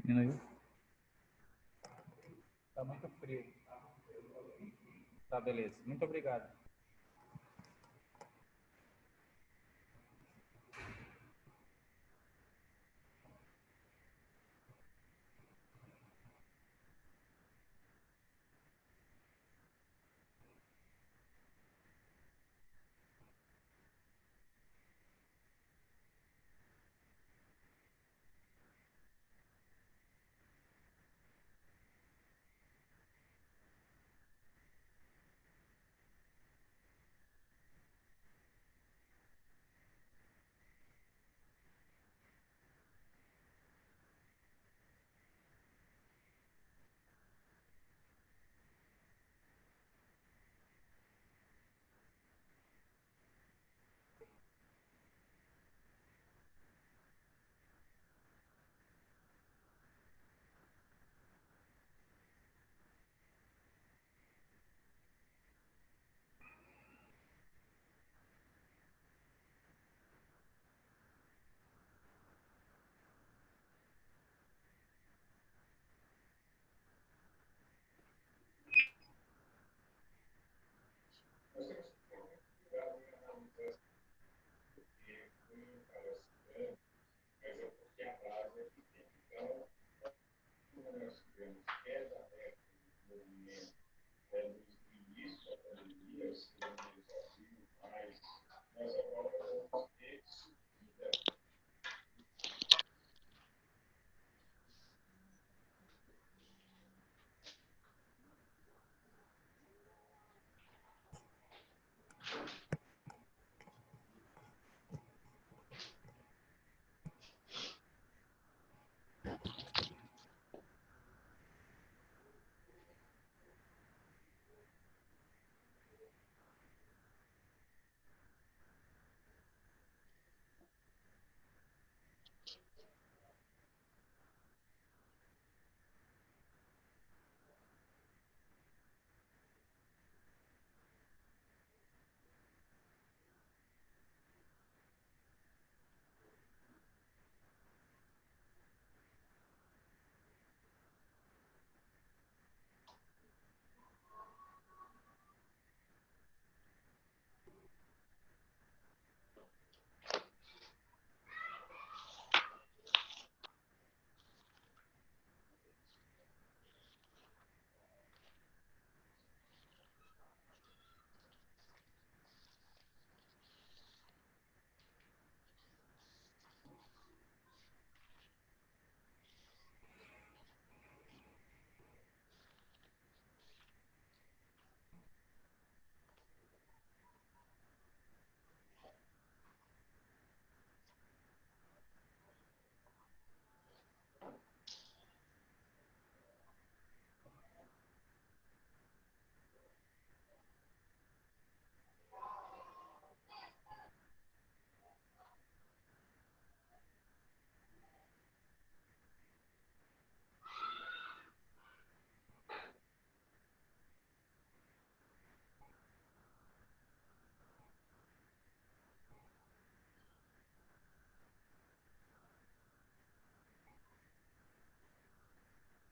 Diminuiu. Tá muito frio. Tá, beleza. Muito obrigado.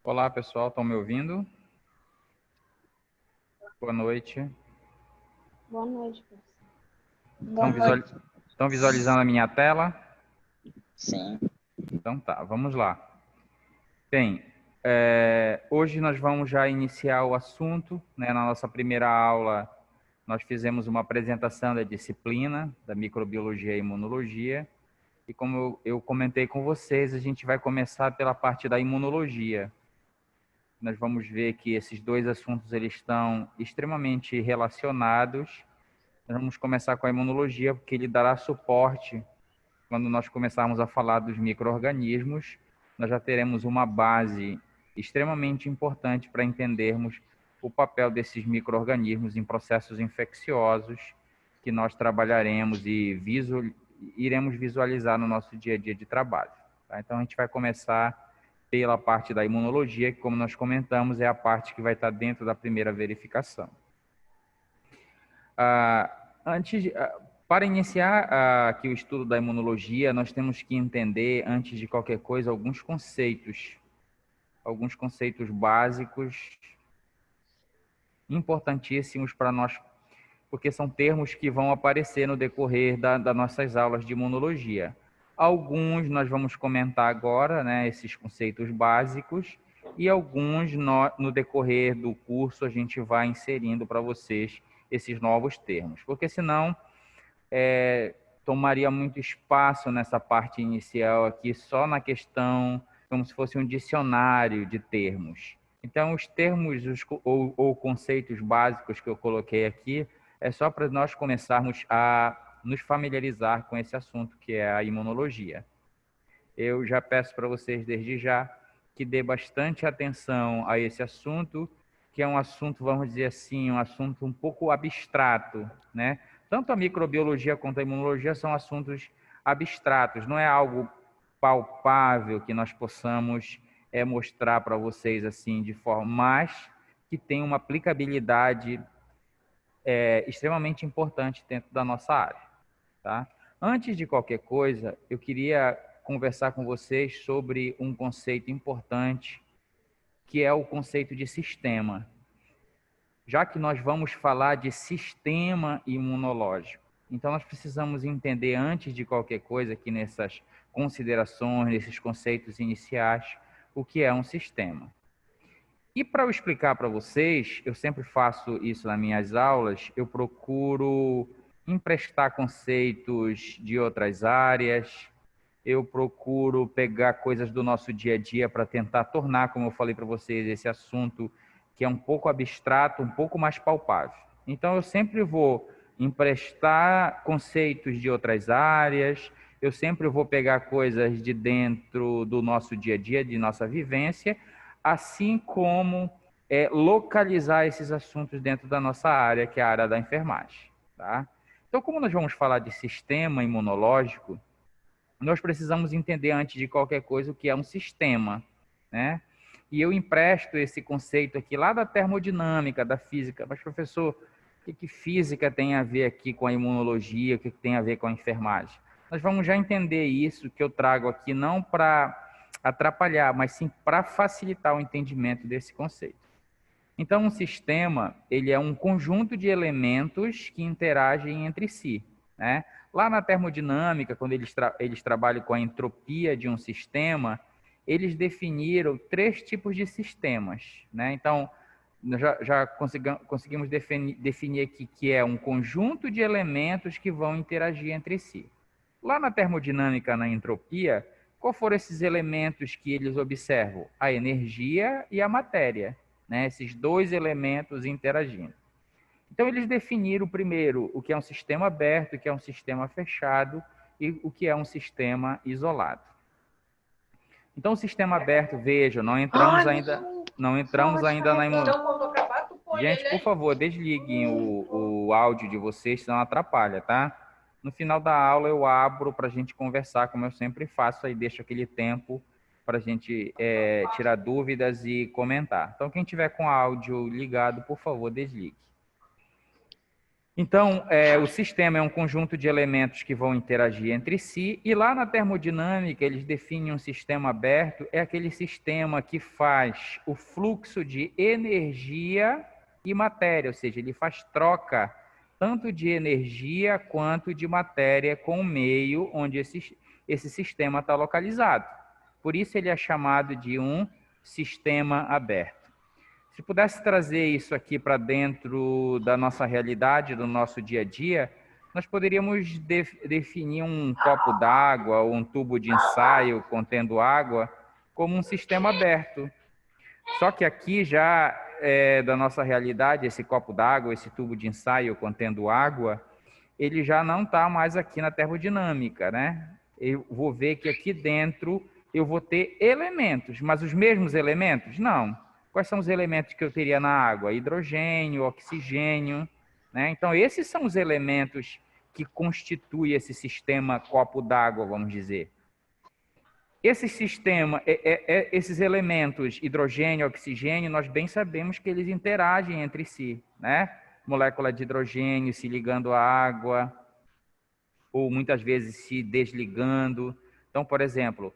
Olá, pessoal. Estão me ouvindo? Boa noite. Boa noite, Estão visualizando a minha tela? Sim. Então tá, vamos lá. Bem, hoje nós vamos já iniciar o assunto, né? Na nossa primeira aula, nós fizemos uma apresentação da disciplina da microbiologia e imunologia. E como eu comentei com vocês, a gente vai começar pela parte da imunologia. Nós vamos ver que esses dois assuntos eles estão extremamente relacionados. Nós vamos começar com a imunologia, porque ele dará suporte quando nós começarmos a falar dos micro-organismos. Nós já teremos uma base extremamente importante para entendermos o papel desses micro-organismos em processos infecciosos que nós trabalharemos e iremos visualizar no nosso dia a dia de trabalho. Tá? Então, a gente vai começar pela parte da imunologia, que, como nós comentamos, é a parte que vai estar dentro da primeira verificação. Para iniciar aqui o estudo da imunologia, nós temos que entender, antes de qualquer coisa, alguns conceitos. alguns conceitos básicos importantíssimos para nós, porque são termos que vão aparecer no decorrer das nossas aulas de imunologia. Alguns nós vamos comentar agora, né, esses conceitos básicos, e alguns no decorrer do curso a gente vai inserindo para vocês esses novos termos, porque senão tomaria muito espaço nessa parte inicial aqui, só na questão, como se fosse um dicionário de termos. Então, os termos ou conceitos básicos que eu coloquei aqui é só para nós começarmos a nos familiarizar com esse assunto, que é a imunologia. Eu já peço para vocês, desde já, que dê bastante atenção a esse assunto, que é um assunto, vamos dizer assim, um assunto um pouco abstrato, né? Tanto a microbiologia quanto a imunologia são assuntos abstratos, não é algo palpável que nós possamos mostrar para vocês assim de forma, mas que tem uma aplicabilidade extremamente importante dentro da nossa área, tá? Antes de qualquer coisa, eu queria conversar com vocês sobre um conceito importante, que é o conceito de sistema. Já que nós vamos falar de sistema imunológico, então nós precisamos entender, antes de qualquer coisa, aqui nessas considerações, nesses conceitos iniciais, o que é um sistema. E para eu explicar para vocês, eu sempre faço isso nas minhas aulas, eu procuro emprestar conceitos de outras áreas, eu procuro pegar coisas do nosso dia a dia para tentar tornar, como eu falei para vocês, esse assunto que é um pouco abstrato, um pouco mais palpável. Então, eu sempre vou emprestar conceitos de outras áreas, eu sempre vou pegar coisas de dentro do nosso dia a dia, de nossa vivência, assim como localizar esses assuntos dentro da nossa área, que é a área da enfermagem. Tá? Então, como nós vamos falar de sistema imunológico, nós precisamos entender, antes de qualquer coisa, o que é um sistema, né? E eu empresto esse conceito aqui lá da termodinâmica, da física. Mas, professor, o que física tem a ver aqui com a imunologia? O que tem a ver com a enfermagem? Nós vamos já entender isso, que eu trago aqui não para atrapalhar, mas sim para facilitar o entendimento desse conceito. Então, um sistema, ele é um conjunto de elementos que interagem entre si, né? Lá na termodinâmica, quando eles trabalham com a entropia de um sistema, eles definiram 3 tipos de sistemas, né? Então, nós já conseguimos definir aqui que é um conjunto de elementos que vão interagir entre si. Lá na termodinâmica, na entropia, qual foram esses elementos que eles observam? A energia e a matéria, né? Esses 2 elementos interagindo. Então, eles definiram primeiro o que é um sistema aberto, o que é um sistema fechado e o que é um sistema isolado. Então, o sistema aberto, veja, não entramos ainda na imunologia. Gente, por favor, desliguem o áudio de vocês, senão atrapalha, tá? No final da aula eu abro para a gente conversar, como eu sempre faço, aí deixo aquele tempo para a gente tirar dúvidas e comentar. Então, quem tiver com o áudio ligado, por favor, desligue. Então, o sistema é um conjunto de elementos que vão interagir entre si, e lá na termodinâmica eles definem um sistema aberto, é aquele sistema que faz o fluxo de energia e matéria, ou seja, ele faz troca tanto de energia quanto de matéria com o meio onde esse sistema está localizado. Por isso ele é chamado de um sistema aberto. Se pudesse trazer isso aqui para dentro da nossa realidade, do nosso dia a dia, nós poderíamos definir um copo d'água ou um tubo de ensaio contendo água como um sistema aberto. Só que aqui já da nossa realidade, esse copo d'água, esse tubo de ensaio contendo água, ele já não está mais aqui na termodinâmica, né? Eu vou ver que aqui dentro eu vou ter elementos, mas os mesmos elementos? Não. Quais são os elementos que eu teria na água? Hidrogênio, oxigênio, né? Então, esses são os elementos que constituem esse sistema copo d'água, vamos dizer. Esse sistema, esses elementos, hidrogênio, oxigênio, nós bem sabemos que eles interagem entre si, né? Molécula de hidrogênio se ligando à água, ou muitas vezes se desligando. Então, por exemplo,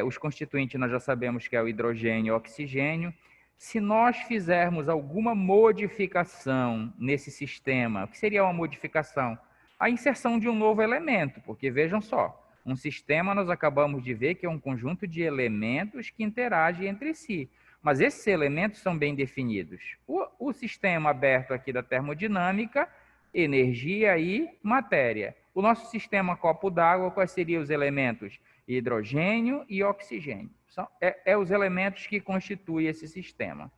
Os constituintes nós já sabemos que é o hidrogênio e o oxigênio. Se nós fizermos alguma modificação nesse sistema, o que seria uma modificação? A inserção de um novo elemento, porque vejam só, um sistema nós acabamos de ver que é um conjunto de elementos que interagem entre si. Mas esses elementos são bem definidos. O sistema aberto aqui da termodinâmica, energia e matéria. O nosso sistema copo d'água, quais seriam os elementos? Hidrogênio e oxigênio. São os elementos que constituem esse sistema.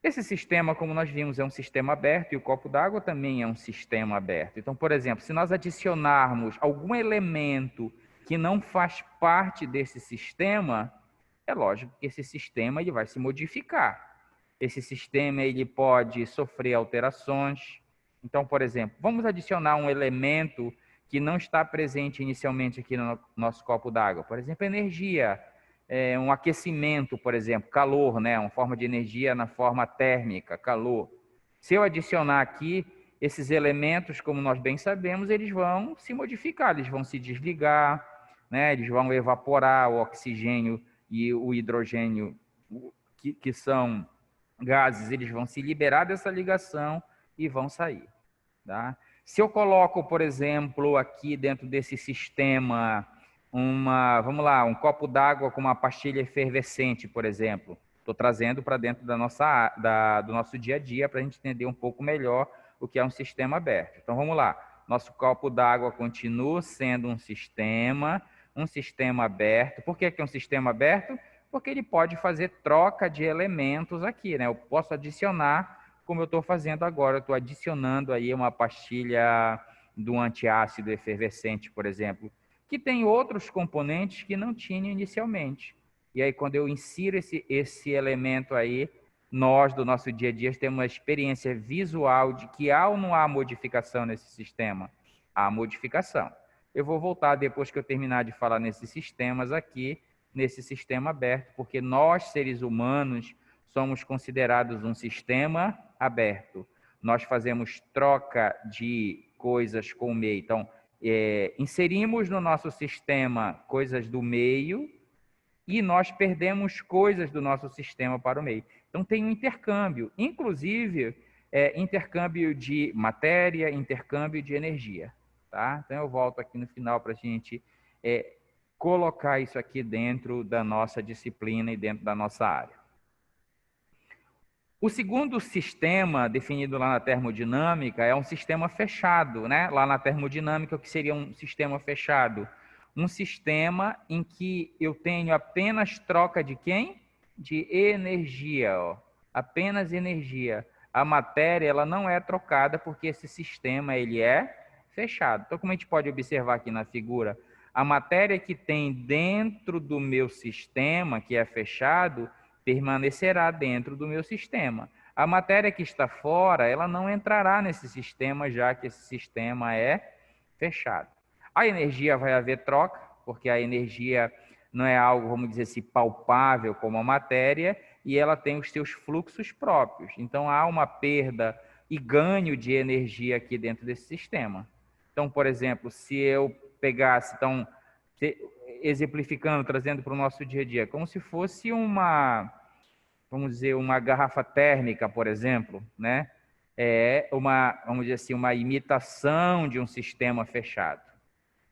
Esse sistema, como nós vimos, é um sistema aberto e o copo d'água também é um sistema aberto. Então, por exemplo, se nós adicionarmos algum elemento que não faz parte desse sistema, é lógico que esse sistema ele vai se modificar. Esse sistema ele pode sofrer alterações. Então, por exemplo, vamos adicionar um elemento que não está presente inicialmente aqui no nosso copo d'água. Por exemplo, energia, um aquecimento, por exemplo, calor, né? Uma forma de energia na forma térmica, calor. Se eu adicionar aqui, esses elementos, como nós bem sabemos, eles vão se modificar, eles vão se desligar, né? Eles vão evaporar, o oxigênio e o hidrogênio, que são gases, eles vão se liberar dessa ligação e vão sair. Tá? Se eu coloco, por exemplo, aqui dentro desse sistema, vamos lá, um copo d'água com uma pastilha efervescente, por exemplo, estou trazendo para dentro do nosso dia a dia para a gente entender um pouco melhor o que é um sistema aberto. Então, vamos lá. Nosso copo d'água continua sendo um sistema aberto. Por que é um sistema aberto? Porque ele pode fazer troca de elementos aqui, né? Eu posso adicionar, como eu estou fazendo agora, eu estou adicionando aí uma pastilha do antiácido efervescente, por exemplo, que tem outros componentes que não tinha inicialmente. E aí, quando eu insiro esse elemento aí, nós, do nosso dia a dia, temos uma experiência visual de que há ou não há modificação nesse sistema? Há modificação. Eu vou voltar depois que eu terminar de falar nesses sistemas aqui, nesse sistema aberto, porque nós, seres humanos, somos considerados um sistema aberto. Nós fazemos troca de coisas com o meio. Então, inserimos no nosso sistema coisas do meio e nós perdemos coisas do nosso sistema para o meio. Então, tem um intercâmbio, inclusive intercâmbio de matéria, intercâmbio de energia. Tá? Então, eu volto aqui no final para a gente colocar isso aqui dentro da nossa disciplina e dentro da nossa área. O segundo sistema definido lá na termodinâmica é um sistema fechado, né? Lá na termodinâmica, o que seria um sistema fechado? Um sistema em que eu tenho apenas troca de quem? De energia, ó. Apenas energia. A matéria, ela não é trocada porque esse sistema, ele é fechado. Então, como a gente pode observar aqui na figura, a matéria que tem dentro do meu sistema, que é fechado, permanecerá dentro do meu sistema. A matéria que está fora, ela não entrará nesse sistema, já que esse sistema é fechado. A energia vai haver troca, porque a energia não é algo, vamos dizer assim, palpável como a matéria, e ela tem os seus fluxos próprios. Então, há uma perda e ganho de energia aqui dentro desse sistema. Então, por exemplo, se eu pegasse, então, exemplificando, trazendo para o nosso dia a dia, como se fosse vamos dizer, uma garrafa térmica, por exemplo, né? Vamos dizer assim, uma imitação de um sistema fechado.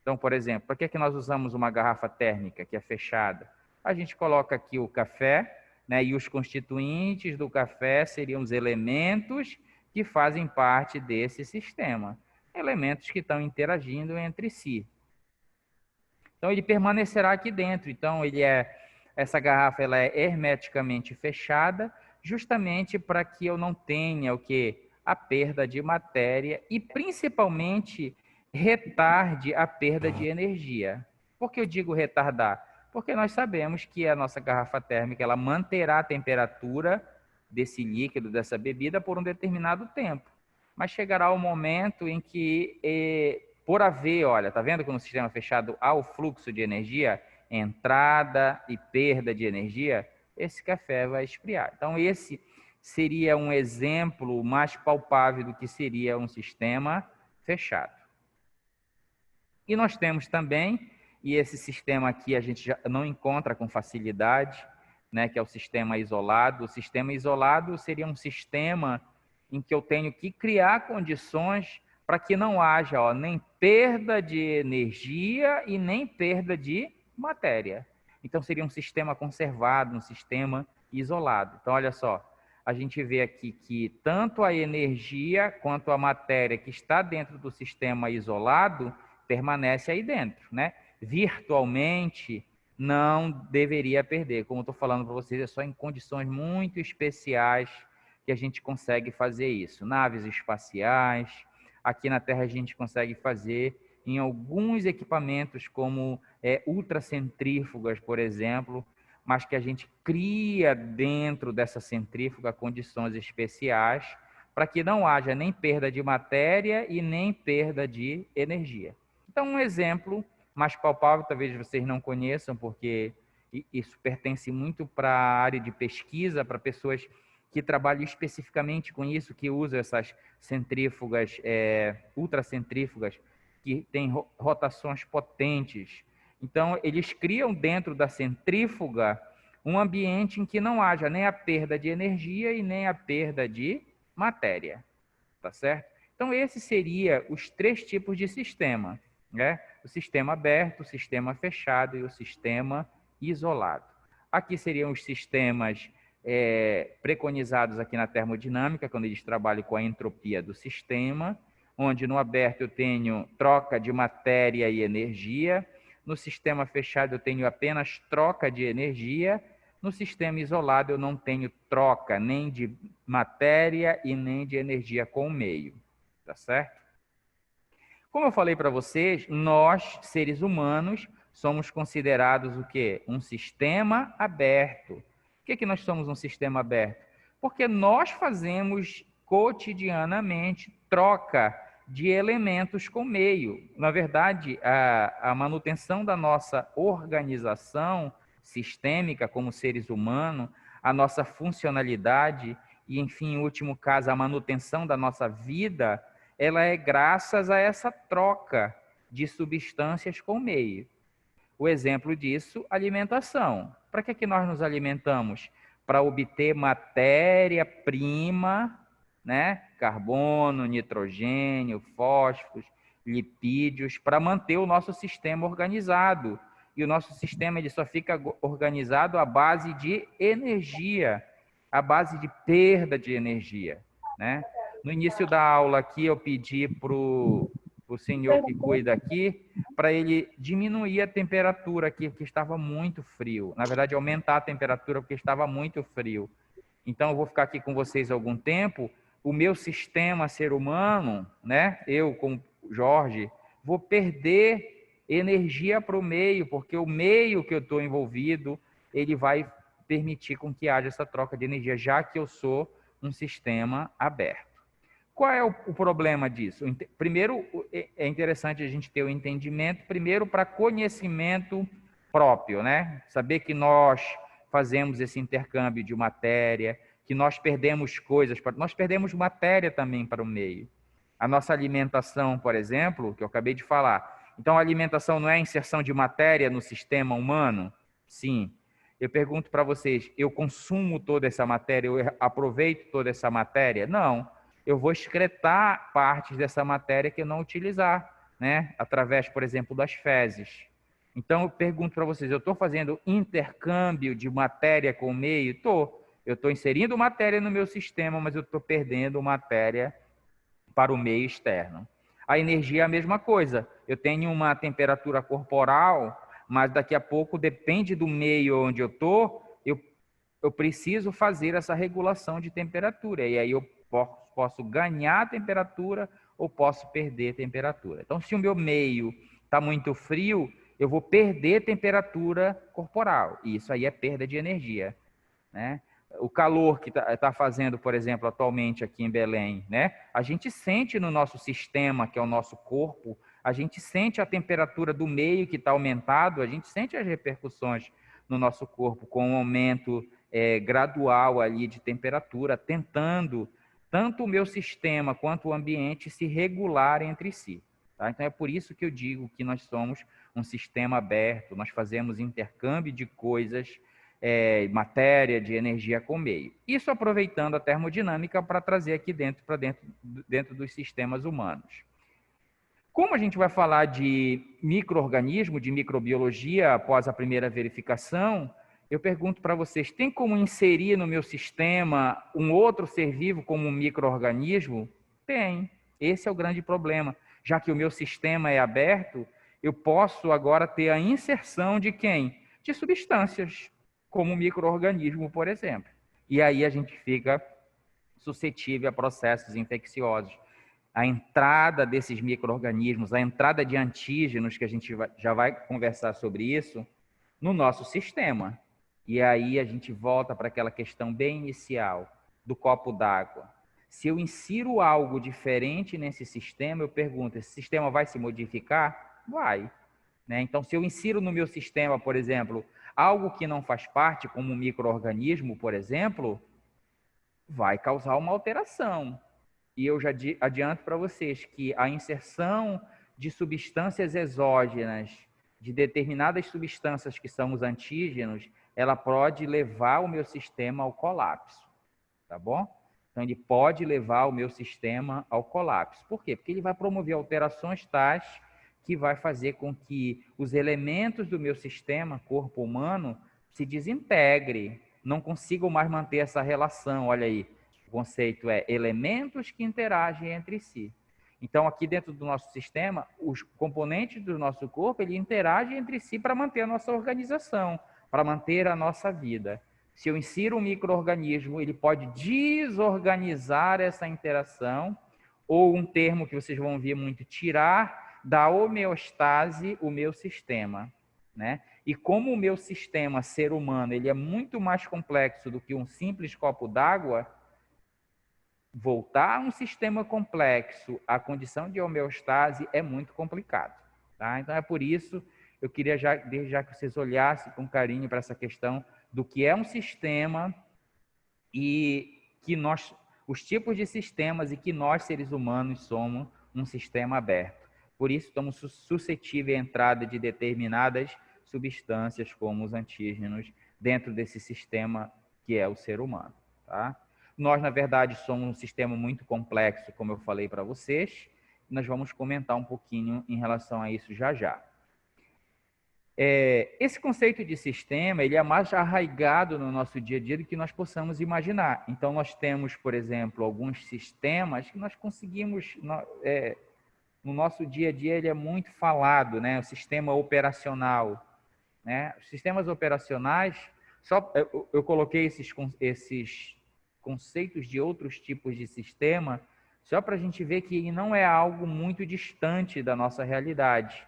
Então, por exemplo, para que nós usamos uma garrafa térmica que é fechada? A gente coloca aqui o café, né? E os constituintes do café seriam os elementos que fazem parte desse sistema. Elementos que estão interagindo entre si. Então, ele permanecerá aqui dentro. Então, essa garrafa ela é hermeticamente fechada, justamente para que eu não tenha o quê? A perda de matéria e, principalmente, retarde a perda de energia. Por que eu digo retardar? Porque nós sabemos que a nossa garrafa térmica ela manterá a temperatura desse líquido, dessa bebida, por um determinado tempo. Mas chegará o momento em que, por haver, olha, tá vendo que no sistema fechado há o fluxo de energia, entrada e perda de energia, esse café vai esfriar. Então, esse seria um exemplo mais palpável do que seria um sistema fechado. E nós temos também e esse sistema aqui a gente já não encontra com facilidade, né, que é o sistema isolado. O sistema isolado seria um sistema em que eu tenho que criar condições para que não haja nem perda de energia e nem perda de matéria. Então, seria um sistema conservado, um sistema isolado. Então, olha só, a gente vê aqui que tanto a energia quanto a matéria que está dentro do sistema isolado permanece aí dentro, né? Virtualmente, não deveria perder. Como eu estou falando para vocês, é só em condições muito especiais que a gente consegue fazer isso. Naves espaciais, aqui na Terra a gente consegue fazer em alguns equipamentos como ultracentrífugas, por exemplo, mas que a gente cria dentro dessa centrífuga condições especiais para que não haja nem perda de matéria e nem perda de energia. Então, um exemplo mais palpável, talvez vocês não conheçam, porque isso pertence muito para a área de pesquisa, para pessoas que trabalham especificamente com isso, que usam essas centrífugas, ultracentrífugas, que têm rotações potentes. Então, eles criam dentro da centrífuga um ambiente em que não haja nem a perda de energia e nem a perda de matéria, tá certo? Então, esses seriam os 3 tipos de sistema, né? O sistema aberto, o sistema fechado e o sistema isolado. Aqui seriam os sistemas preconizados aqui na termodinâmica, quando eles trabalham com a entropia do sistema, onde no aberto eu tenho troca de matéria e energia, no sistema fechado eu tenho apenas troca de energia, no sistema isolado eu não tenho troca nem de matéria e nem de energia com o meio, tá certo? Como eu falei para vocês, nós, seres humanos, somos considerados o quê? Um sistema aberto. Por que nós somos um sistema aberto? Porque nós fazemos cotidianamente troca de elementos com o meio. Na verdade, a manutenção da nossa organização sistêmica como seres humanos, a nossa funcionalidade e, enfim, em último caso, a manutenção da nossa vida, ela é graças a essa troca de substâncias com o meio. O exemplo disso, alimentação. Para que nós nos alimentamos? Para obter matéria-prima, né? Carbono, nitrogênio, fósforos, lipídios, para manter o nosso sistema organizado. E o nosso sistema ele só fica organizado à base de energia, à base de perda de energia, né? No início da aula aqui, eu pedi para o senhor que cuida aqui, para ele diminuir a temperatura aqui, porque estava muito frio. Na verdade, aumentar a temperatura, porque estava muito frio. Então, eu vou ficar aqui com vocês algum tempo. O meu sistema ser humano, né? Eu, como Jorge, vou perder energia para o meio, porque o meio que eu estou envolvido, ele vai permitir com que haja essa troca de energia, já que eu sou um sistema aberto. Qual é o problema disso? Primeiro, é interessante a gente ter o entendimento, primeiro para conhecimento próprio, né? Saber que nós fazemos esse intercâmbio de matéria, que nós perdemos coisas, nós perdemos matéria também para o meio. A nossa alimentação, por exemplo, que eu acabei de falar. Então, a alimentação não é a inserção de matéria no sistema humano? Sim. Eu pergunto para vocês, eu consumo toda essa matéria, eu aproveito toda essa matéria? Não. Eu vou excretar partes dessa matéria que eu não utilizar, né? Através, por exemplo, das fezes. Então, eu pergunto para vocês, eu estou fazendo intercâmbio de matéria com o meio? Estou. Eu estou inserindo matéria no meu sistema, mas eu estou perdendo matéria para o meio externo. A energia é a mesma coisa. Eu tenho uma temperatura corporal, mas daqui a pouco, depende do meio onde eu estou, eu preciso fazer essa regulação de temperatura. E aí eu posso ganhar temperatura ou posso perder temperatura. Então, se o meu meio está muito frio, eu vou perder temperatura corporal. E isso aí é perda de energia, né? O calor que está fazendo, por exemplo, atualmente aqui em Belém, né? A gente sente no nosso sistema, que é o nosso corpo, a gente sente a temperatura do meio que está aumentado, a gente sente as repercussões no nosso corpo com um aumento gradual ali de temperatura, tentando tanto o meu sistema quanto o ambiente se regular entre si. Tá? Então, é por isso que eu digo que nós somos um sistema aberto, nós fazemos intercâmbio de coisas, matéria, de energia com meio. Isso aproveitando a termodinâmica para trazer aqui dentro dos sistemas humanos. Como a gente vai falar de micro-organismo, de microbiologia após a primeira verificação, eu pergunto para vocês, tem como inserir no meu sistema um outro ser vivo como um micro-organismo? Tem. Esse é o grande problema. Já que o meu sistema é aberto, eu posso agora ter a inserção de quem? De substâncias, como o micro-organismo, por exemplo. E aí a gente fica suscetível a processos infecciosos. A entrada desses micro-organismos, a entrada de antígenos, que a gente já vai conversar sobre isso, no nosso sistema. E aí a gente volta para aquela questão bem inicial do copo d'água. Se eu insiro algo diferente nesse sistema, eu pergunto, esse sistema vai se modificar? Vai. Né? Então, se eu insiro no meu sistema, por exemplo, algo que não faz parte, como um micro-organismo, por exemplo, vai causar uma alteração. E eu já adianto para vocês que a inserção de substâncias exógenas, de determinadas substâncias que são os antígenos, ela pode levar o meu sistema ao colapso, tá bom? Então, ele pode levar o meu sistema ao colapso. Por quê? Porque ele vai promover alterações tais que vai fazer com que os elementos do meu sistema, corpo humano, se desintegre, não consigam mais manter essa relação. Olha aí, o conceito é elementos que interagem entre si. Então, aqui dentro do nosso sistema, os componentes do nosso corpo, ele interagem entre si para manter a nossa organização, para manter a nossa vida. Se eu insiro um micro-organismo, ele pode desorganizar essa interação, ou um termo que vocês vão ver muito, tirar da homeostase o meu sistema, né? E como o meu sistema ser humano, ele é muito mais complexo do que um simples copo d'água, voltar a um sistema complexo, a condição de homeostase é muito complicado, tá? Então é por isso eu queria desde já que vocês olhassem com carinho para essa questão do que é um sistema e que os tipos de sistemas e que nós seres humanos somos um sistema aberto. Por isso estamos suscetíveis à entrada de determinadas substâncias como os antígenos dentro desse sistema que é o ser humano, tá? Nós, na verdade, somos um sistema muito complexo, como eu falei para vocês. Nós vamos comentar um pouquinho em relação a isso já já. Esse conceito de sistema, ele é mais arraigado no nosso dia a dia do que nós possamos imaginar. Então, nós temos, por exemplo, alguns sistemas que nós conseguimos, no nosso dia a dia, ele é muito falado, né? O sistema operacional, né? Os sistemas operacionais, eu coloquei esses conceitos de outros tipos de sistema, só para a gente ver que ele não é algo muito distante da nossa realidade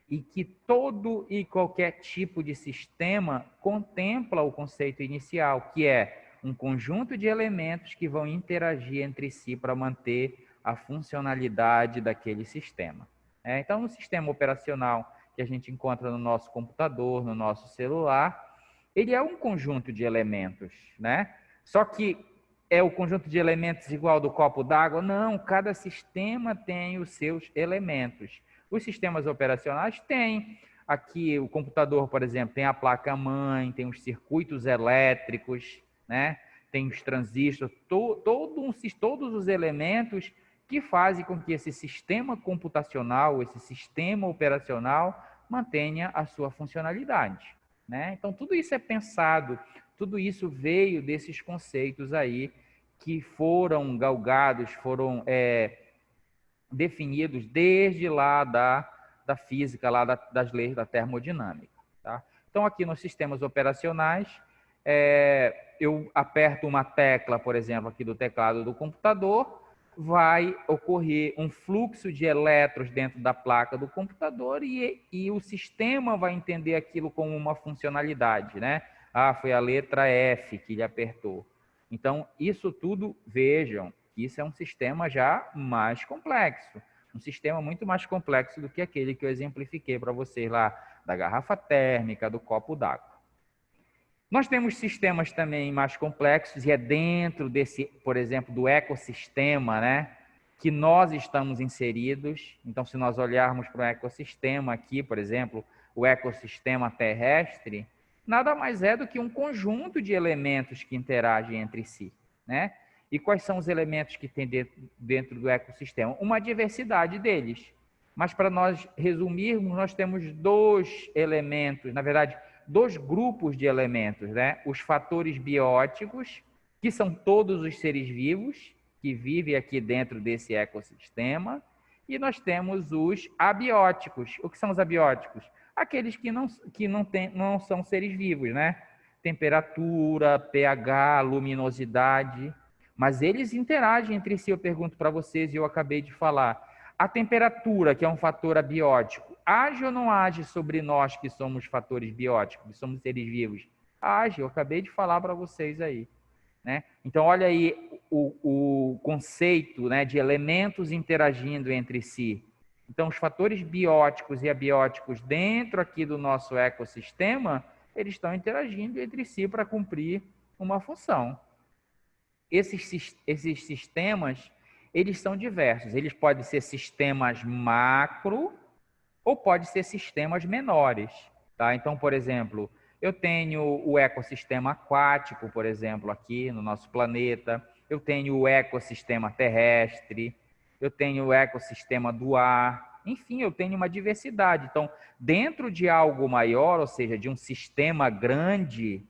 e que todo e qualquer tipo de sistema contempla o conceito inicial, que é um conjunto de elementos que vão interagir entre si para manter a funcionalidade daquele sistema. Então, no sistema operacional que a gente encontra no nosso computador, no nosso celular, ele é um conjunto de elementos, né? Só que é o conjunto de elementos igual do copo d'água? Não, cada sistema tem os seus elementos. Os sistemas operacionais têm. Aqui o computador, por exemplo, tem a placa-mãe, tem os circuitos elétricos, né? Tem os transistores, todos os elementos que fazem com que esse sistema computacional, esse sistema operacional, mantenha a sua funcionalidade, né? Então, tudo isso é pensado, tudo isso veio desses conceitos aí que foram galgados, foram definidos desde lá da física, lá das leis da termodinâmica. Tá? Então, aqui nos sistemas operacionais, eu aperto uma tecla, por exemplo, aqui do teclado do computador, vai ocorrer um fluxo de elétrons dentro da placa do computador e o sistema vai entender aquilo como uma funcionalidade, né? Ah, foi a letra F que ele apertou. Então, isso tudo, vejam, isso é um sistema já mais complexo. Um sistema muito mais complexo do que aquele que eu exemplifiquei para vocês lá, da garrafa térmica, do copo d'água. Nós temos sistemas também mais complexos e é dentro desse, por exemplo, do ecossistema, né? que nós estamos inseridos. Então, se nós olharmos para o ecossistema aqui, por exemplo, o ecossistema terrestre, nada mais é do que um conjunto de elementos que interagem entre si, né? E quais são os elementos que tem dentro do ecossistema? Uma diversidade deles. Mas para nós resumirmos, nós temos dois elementos, na verdade, dois grupos de elementos, né? Os fatores bióticos, que são todos os seres vivos que vivem aqui dentro desse ecossistema, e nós temos os abióticos. O que são os abióticos? Aqueles que não são seres vivos, né? Temperatura, pH, luminosidade, mas eles interagem entre si. Eu pergunto para vocês, e eu acabei de falar, a temperatura, que é um fator abiótico, age ou não age sobre nós que somos fatores bióticos, que somos seres vivos? Age, eu acabei de falar para vocês aí, né? Então, olha aí o conceito, né, de elementos interagindo entre si. Então, os fatores bióticos e abióticos dentro aqui do nosso ecossistema, eles estão interagindo entre si para cumprir uma função. Esses sistemas, eles são diversos. Eles podem ser sistemas macro ou podem ser sistemas menores, tá? Então, por exemplo, eu tenho o ecossistema aquático, por exemplo, aqui no nosso planeta. Eu tenho o ecossistema terrestre. Eu tenho o ecossistema do ar. Enfim, eu tenho uma diversidade. Então, dentro de algo maior, ou seja, de um sistema grande,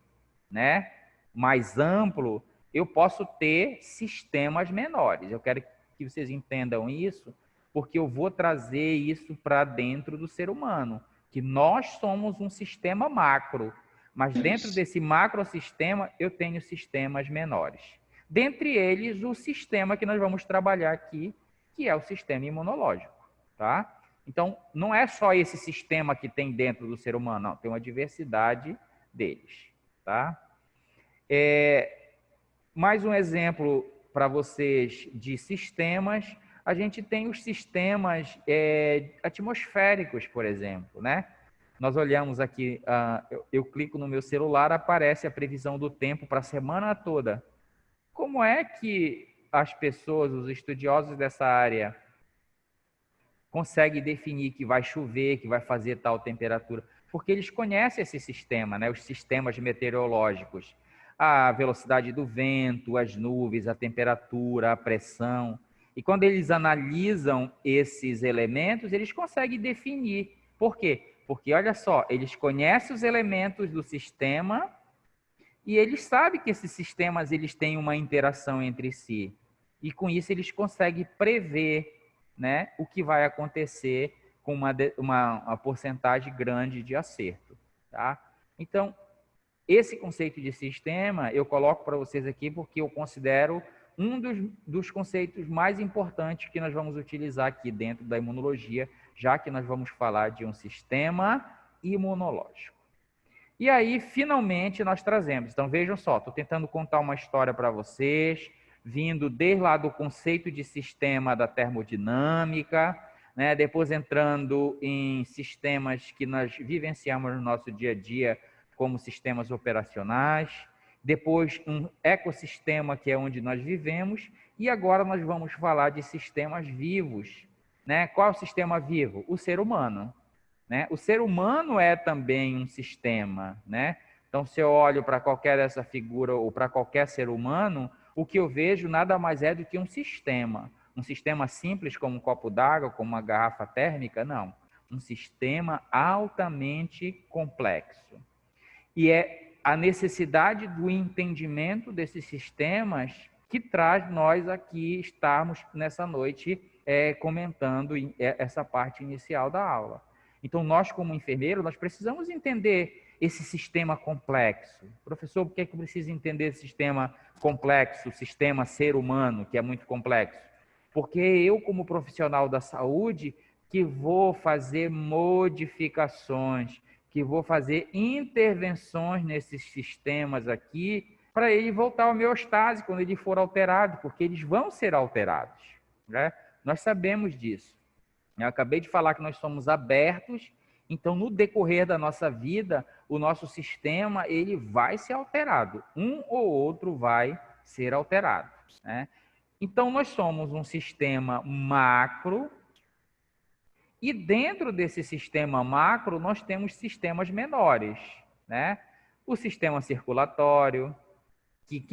né, mais amplo, eu posso ter sistemas menores. Eu quero que vocês entendam isso, porque eu vou trazer isso para dentro do ser humano, que nós somos um sistema macro, mas dentro desse macrosistema eu tenho sistemas menores. Dentre eles, o sistema que nós vamos trabalhar aqui, que é o sistema imunológico, tá? Então, não é só esse sistema que tem dentro do ser humano, não, tem uma diversidade deles, tá? Mais um exemplo para vocês de sistemas, a gente tem os sistemas atmosféricos, por exemplo, né? Nós olhamos aqui, eu clico no meu celular, aparece a previsão do tempo para a semana toda. Como é que as pessoas, os estudiosos dessa área, conseguem definir que vai chover, que vai fazer tal temperatura? Porque eles conhecem esse sistema, né? Os sistemas meteorológicos. A velocidade do vento, as nuvens, a temperatura, a pressão. E quando eles analisam esses elementos, eles conseguem definir. Por quê? Porque, olha só, eles conhecem os elementos do sistema e eles sabem que esses sistemas eles têm uma interação entre si. E com isso eles conseguem prever, né, o que vai acontecer com uma porcentagem grande de acerto. Tá? Então, esse conceito de sistema eu coloco para vocês aqui porque eu considero um dos conceitos mais importantes que nós vamos utilizar aqui dentro da imunologia, já que nós vamos falar de um sistema imunológico. E aí, finalmente, nós trazemos. Então, vejam só, estou tentando contar uma história para vocês, vindo desde lá do conceito de sistema da termodinâmica, né? Depois entrando em sistemas que nós vivenciamos no nosso dia a dia, como sistemas operacionais, depois um ecossistema, que é onde nós vivemos, e agora nós vamos falar de sistemas vivos, né? Qual é o sistema vivo? O ser humano. Né? O ser humano é também um sistema, né? Então, se eu olho para qualquer dessa figura ou para qualquer ser humano, o que eu vejo nada mais é do que um sistema. Um sistema simples como um copo d'água, como uma garrafa térmica, não. Um sistema altamente complexo. E é a necessidade do entendimento desses sistemas que traz nós aqui estarmos nessa noite comentando essa parte inicial da aula. Então, nós como enfermeiro, nós precisamos entender esse sistema complexo. Professor, por que eu preciso entender esse sistema complexo, o sistema ser humano, que é muito complexo? Porque eu, como profissional da saúde, que vou fazer modificações, que vou fazer intervenções nesses sistemas aqui, para ele voltar ao homeostase quando ele for alterado, porque eles vão ser alterados, né? Nós sabemos disso. Eu acabei de falar que nós somos abertos, então no decorrer da nossa vida, o nosso sistema ele vai ser alterado. Um ou outro vai ser alterado, né? Então, nós somos um sistema macro e dentro desse sistema macro nós temos sistemas menores, né? O sistema circulatório, que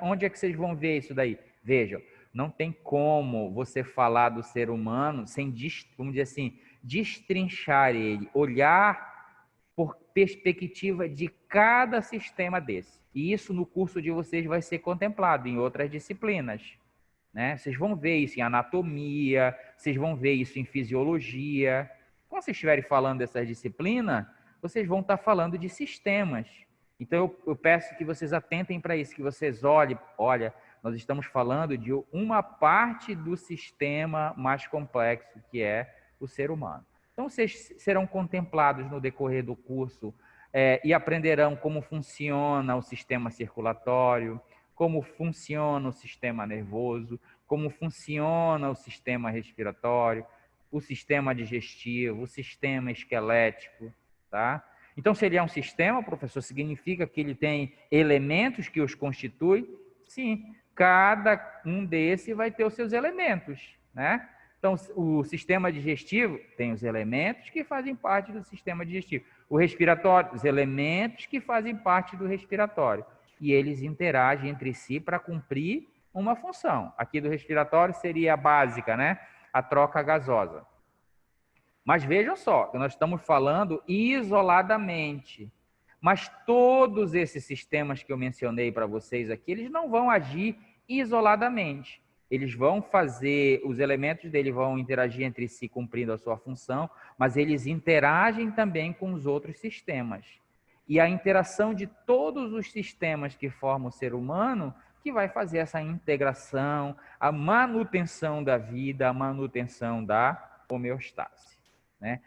onde é que vocês vão ver isso daí? Vejam, não tem como você falar do ser humano sem, vamos dizer assim, destrinchar ele, olhar por perspectiva de cada sistema desse. E isso no curso de vocês vai ser contemplado em outras disciplinas, né? Vocês vão ver isso em anatomia, vocês vão ver isso em fisiologia. Quando vocês estiverem falando dessas disciplinas, vocês vão estar falando de sistemas. Então, eu peço que vocês atentem para isso, que vocês olhem, olha, nós estamos falando de uma parte do sistema mais complexo, que é o ser humano. Então, vocês serão contemplados no decorrer do curso e aprenderão como funciona o sistema circulatório, como funciona o sistema nervoso, como funciona o sistema respiratório, o sistema digestivo, o sistema esquelético, tá? Então, se ele é um sistema, professor, significa que ele tem elementos que os constituem? Sim, cada um desses vai ter os seus elementos, né? Então, o sistema digestivo tem os elementos que fazem parte do sistema digestivo. O respiratório, os elementos que fazem parte do respiratório. E eles interagem entre si para cumprir uma função. Aqui do respiratório seria a básica, né? A troca gasosa. Mas vejam só, que nós estamos falando isoladamente. Mas todos esses sistemas que eu mencionei para vocês aqui, eles não vão agir isoladamente. Eles vão fazer, os elementos dele vão interagir entre si cumprindo a sua função, mas eles interagem também com os outros sistemas. E a interação de todos os sistemas que formam o ser humano que vai fazer essa integração, a manutenção da vida, a manutenção da homeostase, né?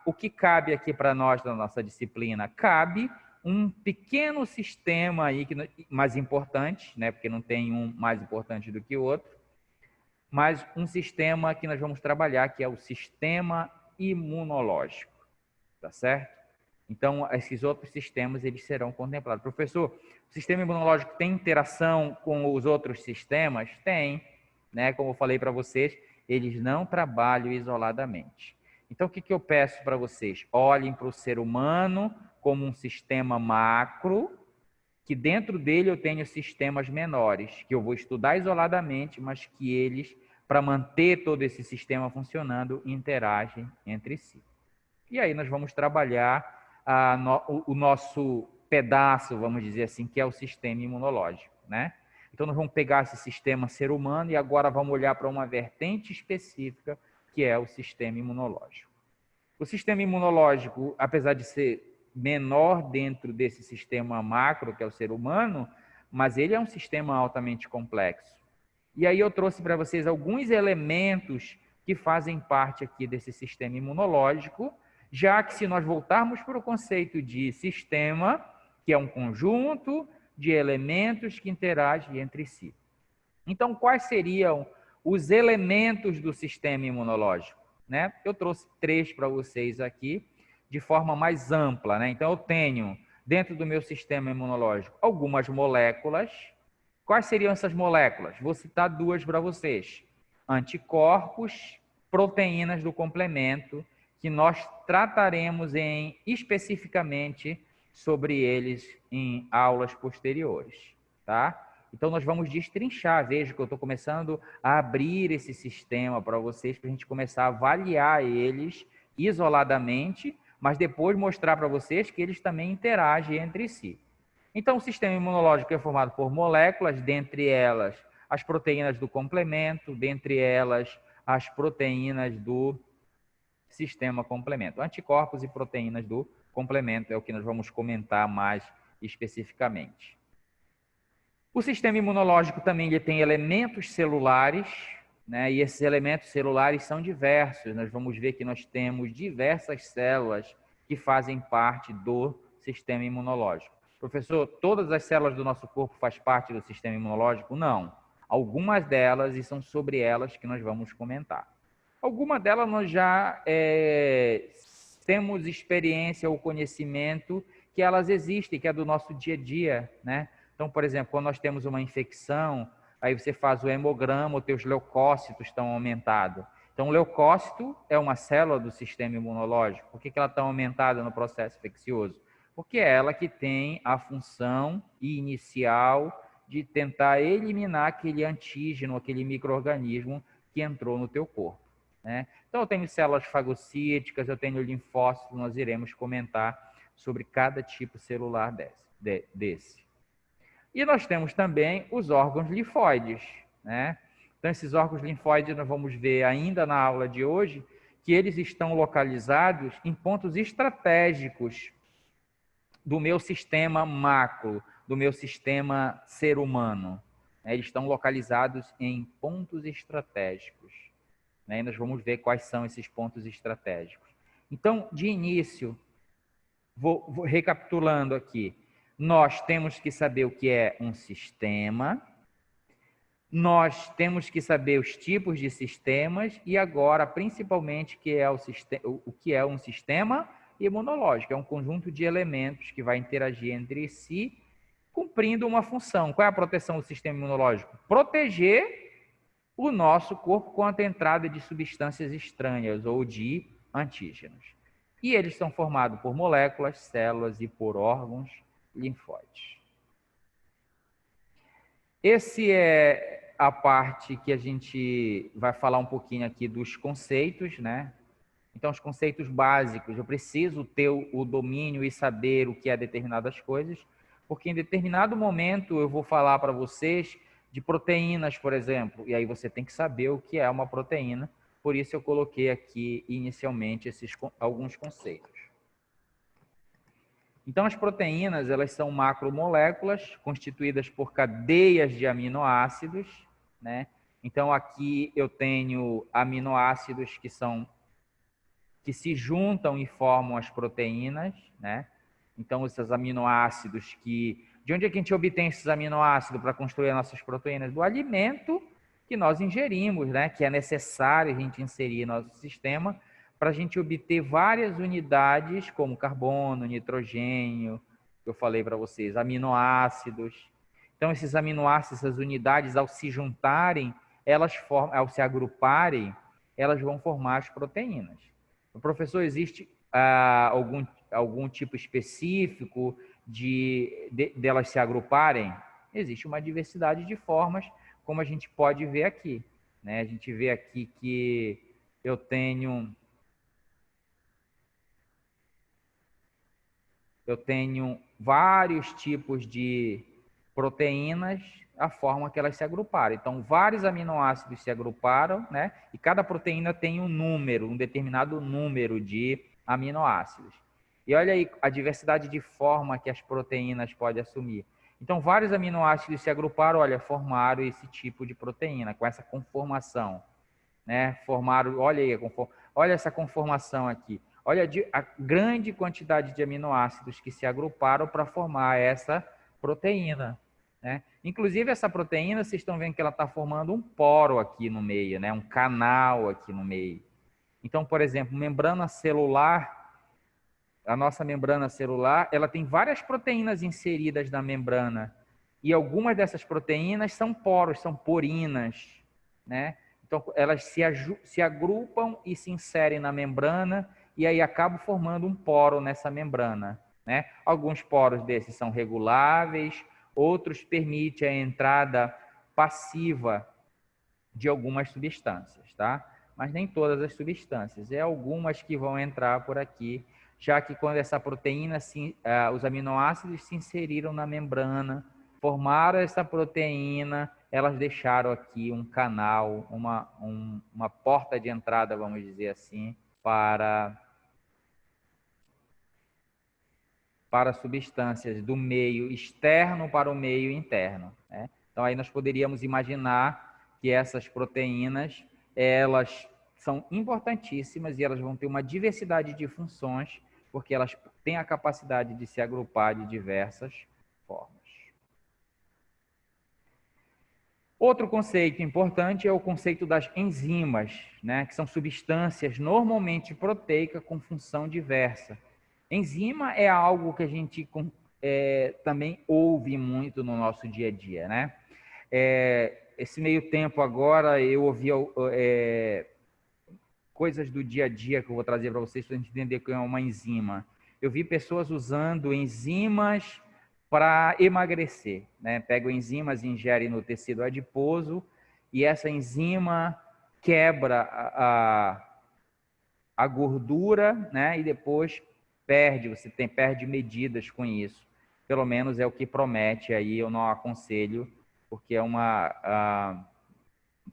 O que cabe aqui para nós na nossa disciplina? Cabe um pequeno sistema aí mais importante, né? Porque não tem um mais importante do que o outro, mas um sistema que nós vamos trabalhar, que é o sistema imunológico, tá certo? Então, esses outros sistemas, eles serão contemplados. Professor, o sistema imunológico tem interação com os outros sistemas? Tem, né? Como eu falei para vocês, eles não trabalham isoladamente. Então, o que eu peço para vocês? Olhem para o ser humano como um sistema macro, que dentro dele eu tenho sistemas menores, que eu vou estudar isoladamente, mas que eles, para manter todo esse sistema funcionando, interagem entre si. E aí nós vamos trabalhar o nosso pedaço, vamos dizer assim, que é o sistema imunológico, né? Então, nós vamos pegar esse sistema ser humano e agora vamos olhar para uma vertente específica, que é o sistema imunológico. O sistema imunológico, apesar de ser menor dentro desse sistema macro, que é o ser humano, mas ele é um sistema altamente complexo. E aí eu trouxe para vocês alguns elementos que fazem parte aqui desse sistema imunológico, já que se nós voltarmos para o conceito de sistema, que é um conjunto de elementos que interagem entre si. Então, quais seriam os elementos do sistema imunológico, né? Eu trouxe 3 para vocês aqui, de forma mais ampla, né? Então, eu tenho, dentro do meu sistema imunológico, algumas moléculas. Quais seriam essas moléculas? Vou citar 2 para vocês. Anticorpos, proteínas do complemento, que nós trataremos especificamente sobre eles em aulas posteriores, tá? Então, nós vamos destrinchar. Veja que eu estou começando a abrir esse sistema para vocês, para a gente começar a avaliar eles isoladamente, mas depois mostrar para vocês que eles também interagem entre si. Então, o sistema imunológico é formado por moléculas, dentre elas as proteínas do complemento, dentre elas as proteínas do sistema complemento. Anticorpos e proteínas do complemento é o que nós vamos comentar mais especificamente. O sistema imunológico também ele tem elementos celulares, né? E esses elementos celulares são diversos. Nós vamos ver que nós temos diversas células que fazem parte do sistema imunológico. Professor, todas as células do nosso corpo fazem parte do sistema imunológico? Não. Algumas delas, e são sobre elas que nós vamos comentar. Algumas delas nós já temos experiência ou conhecimento que elas existem, que é do nosso dia a dia, né? Então, por exemplo, quando nós temos uma infecção, aí você faz o hemograma, os teus leucócitos estão aumentados. Então, o leucócito é uma célula do sistema imunológico. Por que ela está aumentada no processo infeccioso? Porque é ela que tem a função inicial de tentar eliminar aquele antígeno, aquele micro-organismo que entrou no teu corpo, né? Então, eu tenho células fagocíticas, eu tenho linfócitos, nós iremos comentar sobre cada tipo celular desse. E nós temos também os órgãos linfóides, né? Então, esses órgãos linfóides nós vamos ver ainda na aula de hoje que eles estão localizados em pontos estratégicos do meu sistema macro, do meu sistema ser humano. Eles estão localizados em pontos estratégicos, né? E nós vamos ver quais são esses pontos estratégicos. Então, de início, vou recapitulando aqui. Nós temos que saber o que é um sistema, nós temos que saber os tipos de sistemas e agora, principalmente, o que é um sistema imunológico. É um conjunto de elementos que vai interagir entre si, cumprindo uma função. Qual é a proteção do sistema imunológico? Proteger o nosso corpo contra a entrada de substâncias estranhas ou de antígenos. E eles são formados por moléculas, células e por órgãos linfóides. Esse é a parte que a gente vai falar um pouquinho aqui dos conceitos, né? Então, os conceitos básicos, eu preciso ter o domínio e saber o que é determinadas coisas, porque em determinado momento eu vou falar para vocês de proteínas, por exemplo, e aí você tem que saber o que é uma proteína, por isso eu coloquei aqui inicialmente alguns conceitos. Então, as proteínas, elas são macromoléculas constituídas por cadeias de aminoácidos, né? Então, aqui eu tenho aminoácidos que se juntam e formam as proteínas, né? Então, esses aminoácidos de onde é que a gente obtém esses aminoácidos para construir as nossas proteínas? Do alimento que nós ingerimos, né? Que é necessário a gente inserir no nosso sistema para a gente obter várias unidades, como carbono, nitrogênio, que eu falei para vocês, aminoácidos. Então, esses aminoácidos, essas unidades, ao se juntarem, ao se agruparem, elas vão formar as proteínas. O professor, existe algum tipo específico delas se agruparem? Existe uma diversidade de formas, como a gente pode ver aqui, né? A gente vê aqui que eu tenho vários tipos de proteínas, a forma que elas se agruparam. Então, vários aminoácidos se agruparam, né? E cada proteína tem um determinado número de aminoácidos. E olha aí a diversidade de forma que as proteínas podem assumir. Então, vários aminoácidos se agruparam, olha, formaram esse tipo de proteína, com essa conformação, né? Olha essa conformação aqui. Olha a grande quantidade de aminoácidos que se agruparam para formar essa proteína, né? Inclusive, essa proteína, vocês estão vendo que ela está formando um poro aqui no meio, né? Um canal aqui no meio. Então, por exemplo, membrana celular, a nossa membrana celular, ela tem várias proteínas inseridas na membrana. E algumas dessas proteínas são poros, são porinas, né? Então, elas se agrupam e se inserem na membrana e aí acabam formando um poro nessa membrana, né? Alguns poros desses são reguláveis, outros permitem a entrada passiva de algumas substâncias, tá? Mas nem todas as substâncias, é algumas que vão entrar por aqui, já que quando essa proteína, os aminoácidos se inseriram na membrana, formaram essa proteína, elas deixaram aqui um canal, uma porta de entrada, vamos dizer assim, para substâncias do meio externo para o meio interno, né? Então, aí nós poderíamos imaginar que essas proteínas, elas são importantíssimas e elas vão ter uma diversidade de funções, porque elas têm a capacidade de se agrupar de diversas formas. Outro conceito importante é o conceito das enzimas, né? Que são substâncias normalmente proteicas com função diversa. Enzima é algo que a gente também ouve muito no nosso dia a dia, né? esse meio tempo agora eu ouvi coisas do dia a dia que eu vou trazer para vocês para a gente entender o que é uma enzima. Eu vi pessoas usando enzimas para emagrecer, né? Pegam enzimas e ingerem no tecido adiposo e essa enzima quebra a gordura, né? E depois perde medidas com isso. Pelo menos é o que promete aí, eu não aconselho, porque não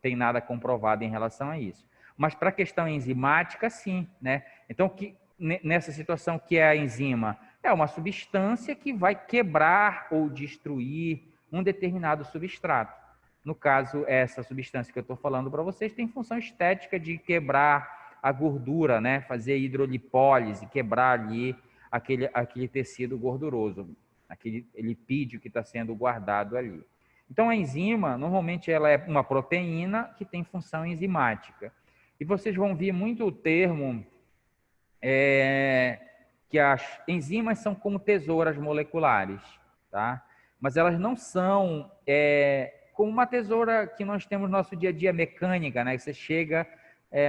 tem nada comprovado em relação a isso. Mas para a questão enzimática, sim, né? Então, nessa situação que é a enzima? É uma substância que vai quebrar ou destruir um determinado substrato. No caso, essa substância que eu estou falando para vocês tem função estética de quebrar a gordura, né? Fazer hidrolipólise, quebrar ali aquele tecido gorduroso, aquele lipídio que está sendo guardado ali. Então, a enzima, normalmente, ela é uma proteína que tem função enzimática. E vocês vão ver muito o termo que as enzimas são como tesouras moleculares, tá? Mas elas não são como uma tesoura que nós temos no nosso dia a dia mecânica, né? Você chega,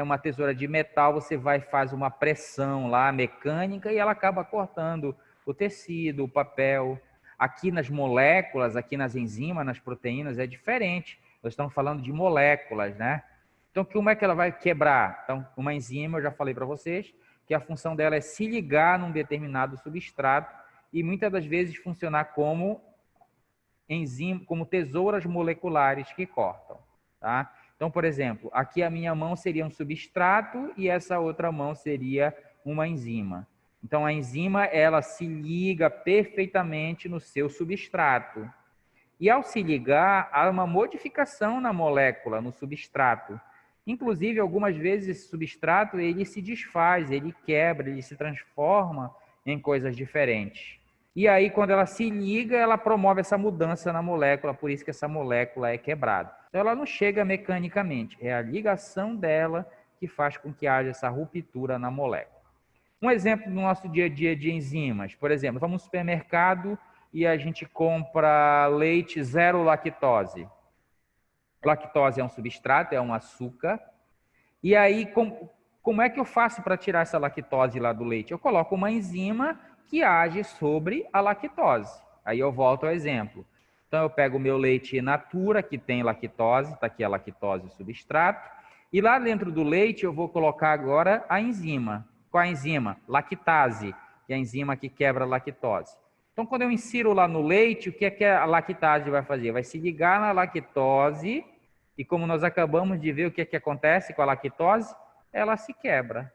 uma tesoura de metal, você vai e faz uma pressão lá mecânica e ela acaba cortando o tecido, o papel. Aqui nas moléculas, aqui nas enzimas, nas proteínas, é diferente. Nós estamos falando de moléculas, né? Então, como é que ela vai quebrar? Então, uma enzima, eu já falei para vocês, que a função dela é se ligar num determinado substrato e muitas das vezes funcionar como tesouras moleculares que cortam, tá? Então, por exemplo, aqui a minha mão seria um substrato e essa outra mão seria uma enzima. Então, a enzima, ela se liga perfeitamente no seu substrato. E ao se ligar, há uma modificação na molécula, no substrato. Inclusive, algumas vezes esse substrato, ele se desfaz, ele quebra, ele se transforma em coisas diferentes. E aí, quando ela se liga, ela promove essa mudança na molécula, por isso que essa molécula é quebrada. Então, ela não chega mecanicamente, é a ligação dela que faz com que haja essa ruptura na molécula. Um exemplo do nosso dia a dia de enzimas, por exemplo, vamos no supermercado e a gente compra leite zero lactose. Lactose é um substrato, é um açúcar. E aí, como é que eu faço para tirar essa lactose lá do leite? Eu coloco uma enzima que age sobre a lactose. Aí eu volto ao exemplo. Então, eu pego o meu leite in natura, que tem lactose, está aqui a lactose, o substrato, e lá dentro do leite eu vou colocar agora a enzima. Qual a enzima? Lactase, que é a enzima que quebra a lactose. Então, quando eu insiro lá no leite, o que é que a lactase vai fazer? Vai se ligar na lactose e, como nós acabamos de ver, o que é que acontece com a lactose? Ela se quebra,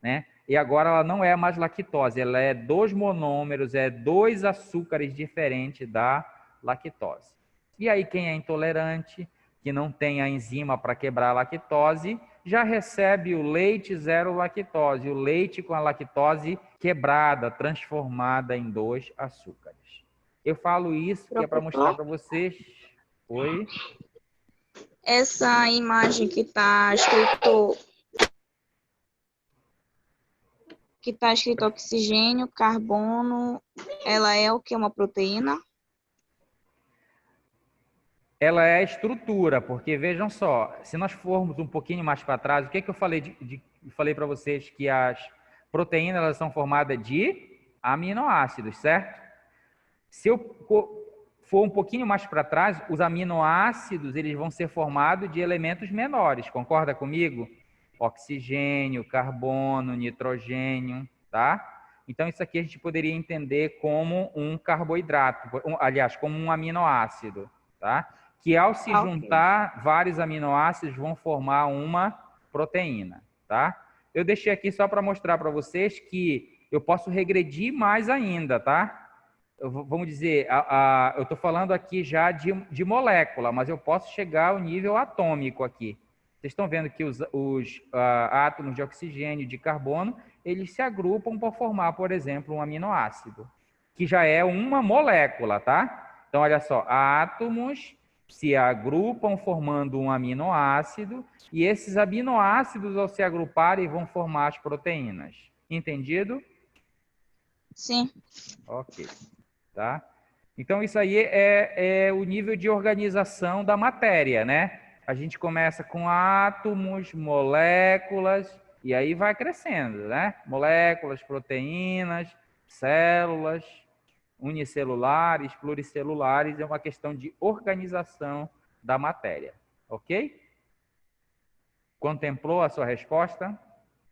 né? E agora ela não é mais lactose, ela é 2 monômeros, é 2 açúcares diferentes da lactose. E aí, quem é intolerante, que não tem a enzima para quebrar a lactose, já recebe o leite zero lactose, o leite com a lactose quebrada, transformada em 2 açúcares. Eu falo isso que é para mostrar para vocês. Oi? Essa imagem que está escrito oxigênio, carbono, ela é o que? Uma proteína? Ela é a estrutura, porque vejam só, se nós formos um pouquinho mais para trás, o que é que eu falei falei para vocês que as proteínas elas são formadas de aminoácidos, certo? Se eu for um pouquinho mais para trás, os aminoácidos eles vão ser formados de elementos menores, concorda comigo? Oxigênio, carbono, nitrogênio, tá? Então isso aqui a gente poderia entender como um carboidrato, aliás, como um aminoácido, tá? Que ao se juntar, vários aminoácidos vão formar uma proteína, tá? Eu deixei aqui só para mostrar para vocês que eu posso regredir mais ainda, tá? Vamos dizer, eu estou falando aqui já de molécula, mas eu posso chegar ao nível atômico aqui. Vocês estão vendo que os átomos de oxigênio e de carbono, eles se agrupam para formar, por exemplo, um aminoácido, que já é uma molécula, tá? Então, olha só, átomos se agrupam formando um aminoácido e esses aminoácidos, ao se agruparem, vão formar as proteínas. Entendido? Sim. Ok. Tá? Então, isso aí é o nível de organização da matéria, né? A gente começa com átomos, moléculas, e aí vai crescendo, né? Moléculas, proteínas, células, unicelulares, pluricelulares, é uma questão de organização da matéria, ok? Contemplou a sua resposta?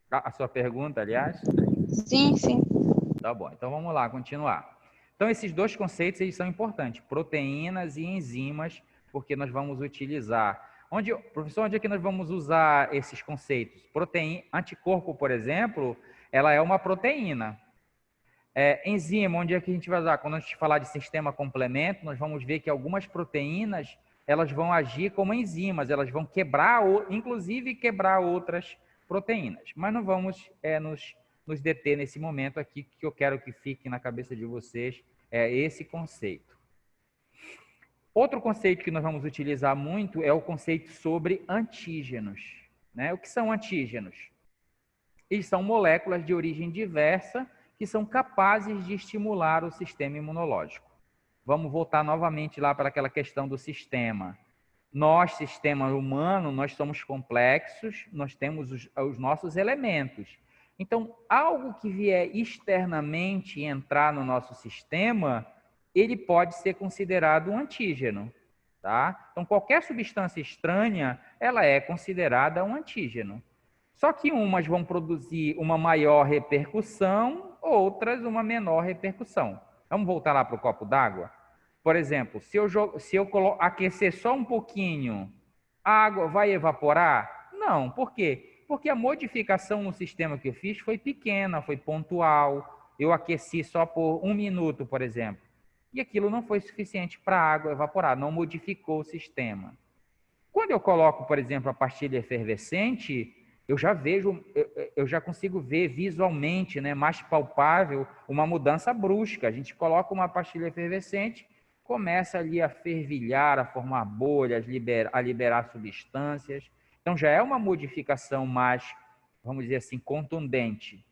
A sua pergunta, aliás? Sim, sim. Tá bom, então vamos lá, continuar. Então, esses dois conceitos eles são importantes, proteínas e enzimas, porque nós vamos utilizar. Professor, onde é que nós vamos usar esses conceitos? Anticorpo, por exemplo, ela é uma proteína. Enzima, onde é que a gente vai usar? Quando a gente falar de sistema complemento, nós vamos ver que algumas proteínas elas vão agir como enzimas, elas vão quebrar, inclusive quebrar outras proteínas. Mas não vamos nos deter nesse momento aqui, que eu quero que fique na cabeça de vocês esse conceito. Outro conceito que nós vamos utilizar muito é o conceito sobre antígenos, né? O que são antígenos? Eles são moléculas de origem diversa que são capazes de estimular o sistema imunológico. Vamos voltar novamente lá para aquela questão do sistema. Nós, sistema humano, nós somos complexos, nós temos os nossos elementos. Então, algo que vier externamente entrar no nosso sistema, ele pode ser considerado um antígeno, tá? Então, qualquer substância estranha, ela é considerada um antígeno. Só que umas vão produzir uma maior repercussão, outras uma menor repercussão. Vamos voltar lá para o copo d'água? Por exemplo, se eu aquecer só um pouquinho, a água vai evaporar? Não. Por quê? Porque a modificação no sistema que eu fiz foi pequena, foi pontual. Eu aqueci só por 1 minuto, por exemplo. E aquilo não foi suficiente para a água evaporar, não modificou o sistema. Quando eu coloco, por exemplo, a pastilha efervescente, eu já consigo ver visualmente, né, mais palpável, uma mudança brusca. A gente coloca uma pastilha efervescente, começa ali a fervilhar, a formar bolhas, a liberar substâncias. Então, já é uma modificação mais, vamos dizer assim, contundente.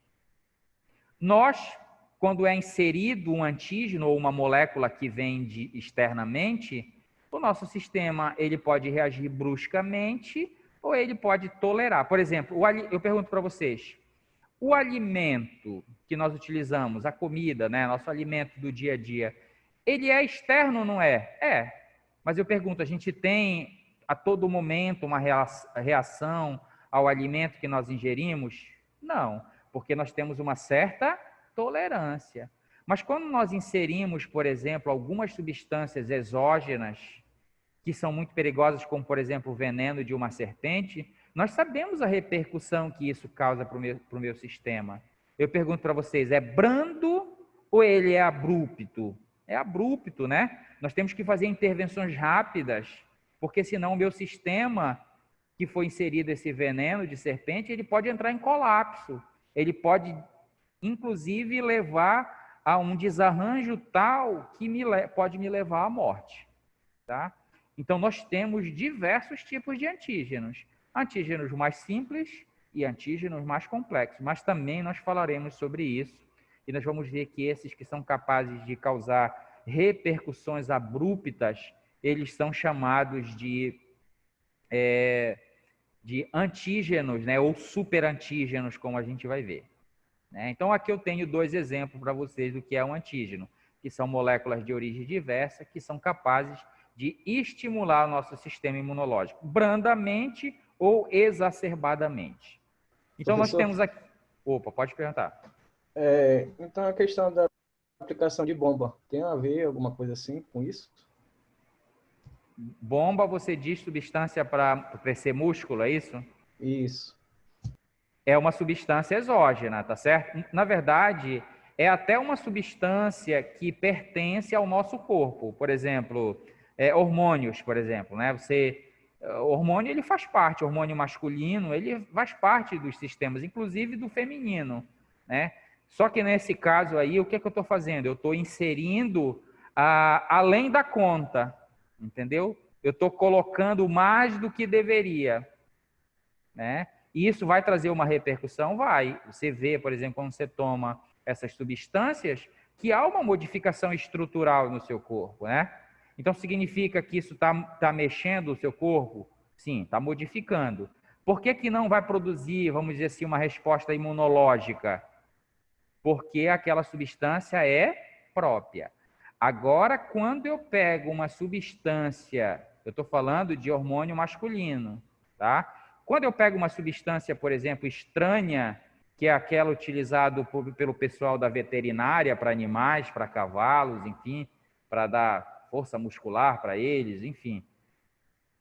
Nós, quando é inserido um antígeno ou uma molécula que vem externamente, o nosso sistema ele pode reagir bruscamente ou ele pode tolerar. Por exemplo, eu pergunto para vocês, o alimento que nós utilizamos, a comida, né, nosso alimento do dia a dia, ele é externo ou não é? É. Mas eu pergunto, a gente tem a todo momento uma reação ao alimento que nós ingerimos? Não, porque nós temos uma certa tolerância. Mas quando nós inserimos, por exemplo, algumas substâncias exógenas, que são muito perigosas, como, por exemplo, o veneno de uma serpente, nós sabemos a repercussão que isso causa para o meu sistema. Eu pergunto para vocês, é brando ou ele é abrupto? É abrupto, né? Nós temos que fazer intervenções rápidas, porque senão o meu sistema, que foi inserido esse veneno de serpente, ele pode entrar em colapso. Ele pode, inclusive, levar a um desarranjo tal que pode me levar à morte, tá? Então, nós temos diversos tipos de antígenos. Antígenos mais simples e antígenos mais complexos. Mas também nós falaremos sobre isso. E nós vamos ver que esses que são capazes de causar repercussões abruptas, eles são chamados de antígenos, né? Ou superantígenos, como a gente vai ver. Né? Então, aqui eu tenho 2 exemplos para vocês do que é um antígeno, que são moléculas de origem diversa, que são capazes de estimular o nosso sistema imunológico, brandamente ou exacerbadamente. Então, Professor, nós temos aqui... Opa, pode perguntar. Então, a questão da aplicação de bomba, tem a ver alguma coisa assim com isso? Bomba, você diz substância para crescer músculo, é isso? Isso. É uma substância exógena, tá certo? Na verdade, é até uma substância que pertence ao nosso corpo. Por exemplo, hormônios, por exemplo, né? Hormônio, ele faz parte, hormônio masculino, ele faz parte dos sistemas, inclusive do feminino, né? Só que nesse caso aí, o que é que eu estou fazendo? Eu estou inserindo além da conta, entendeu? Eu estou colocando mais do que deveria, né? E isso vai trazer uma repercussão? Vai. Você vê, por exemplo, quando você toma essas substâncias, que há uma modificação estrutural no seu corpo, né? Então, significa que isso está mexendo o seu corpo? Sim, está modificando. Por que que não vai produzir, vamos dizer assim, uma resposta imunológica? Porque aquela substância é própria. Agora, quando eu pego uma substância, eu estou falando de hormônio masculino, tá? Quando eu pego uma substância, por exemplo, estranha, que é aquela utilizada pelo pessoal da veterinária para animais, para cavalos, enfim, para dar força muscular para eles, enfim.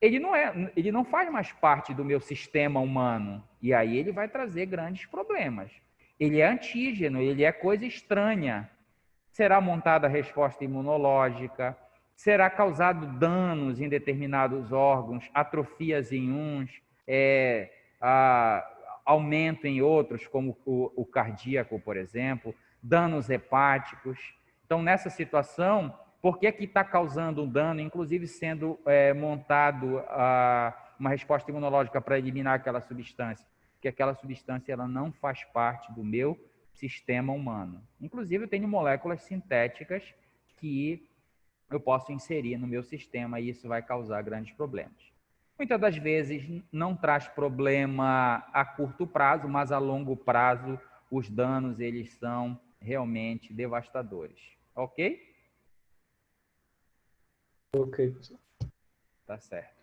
Ele não faz mais parte do meu sistema humano. E aí ele vai trazer grandes problemas. Ele é antígeno, ele é coisa estranha. Será montada a resposta imunológica, será causado danos em determinados órgãos, atrofias em uns, aumento em outros, como o cardíaco, por exemplo, danos hepáticos. Então, nessa situação, por que está causando um dano, inclusive sendo montado uma resposta imunológica para eliminar aquela substância? Porque aquela substância ela não faz parte do meu sistema humano. Inclusive, eu tenho moléculas sintéticas que eu posso inserir no meu sistema e isso vai causar grandes problemas. Muitas das vezes não traz problema a curto prazo, mas a longo prazo os danos eles são realmente devastadores. Ok? Ok, professor. Tá certo.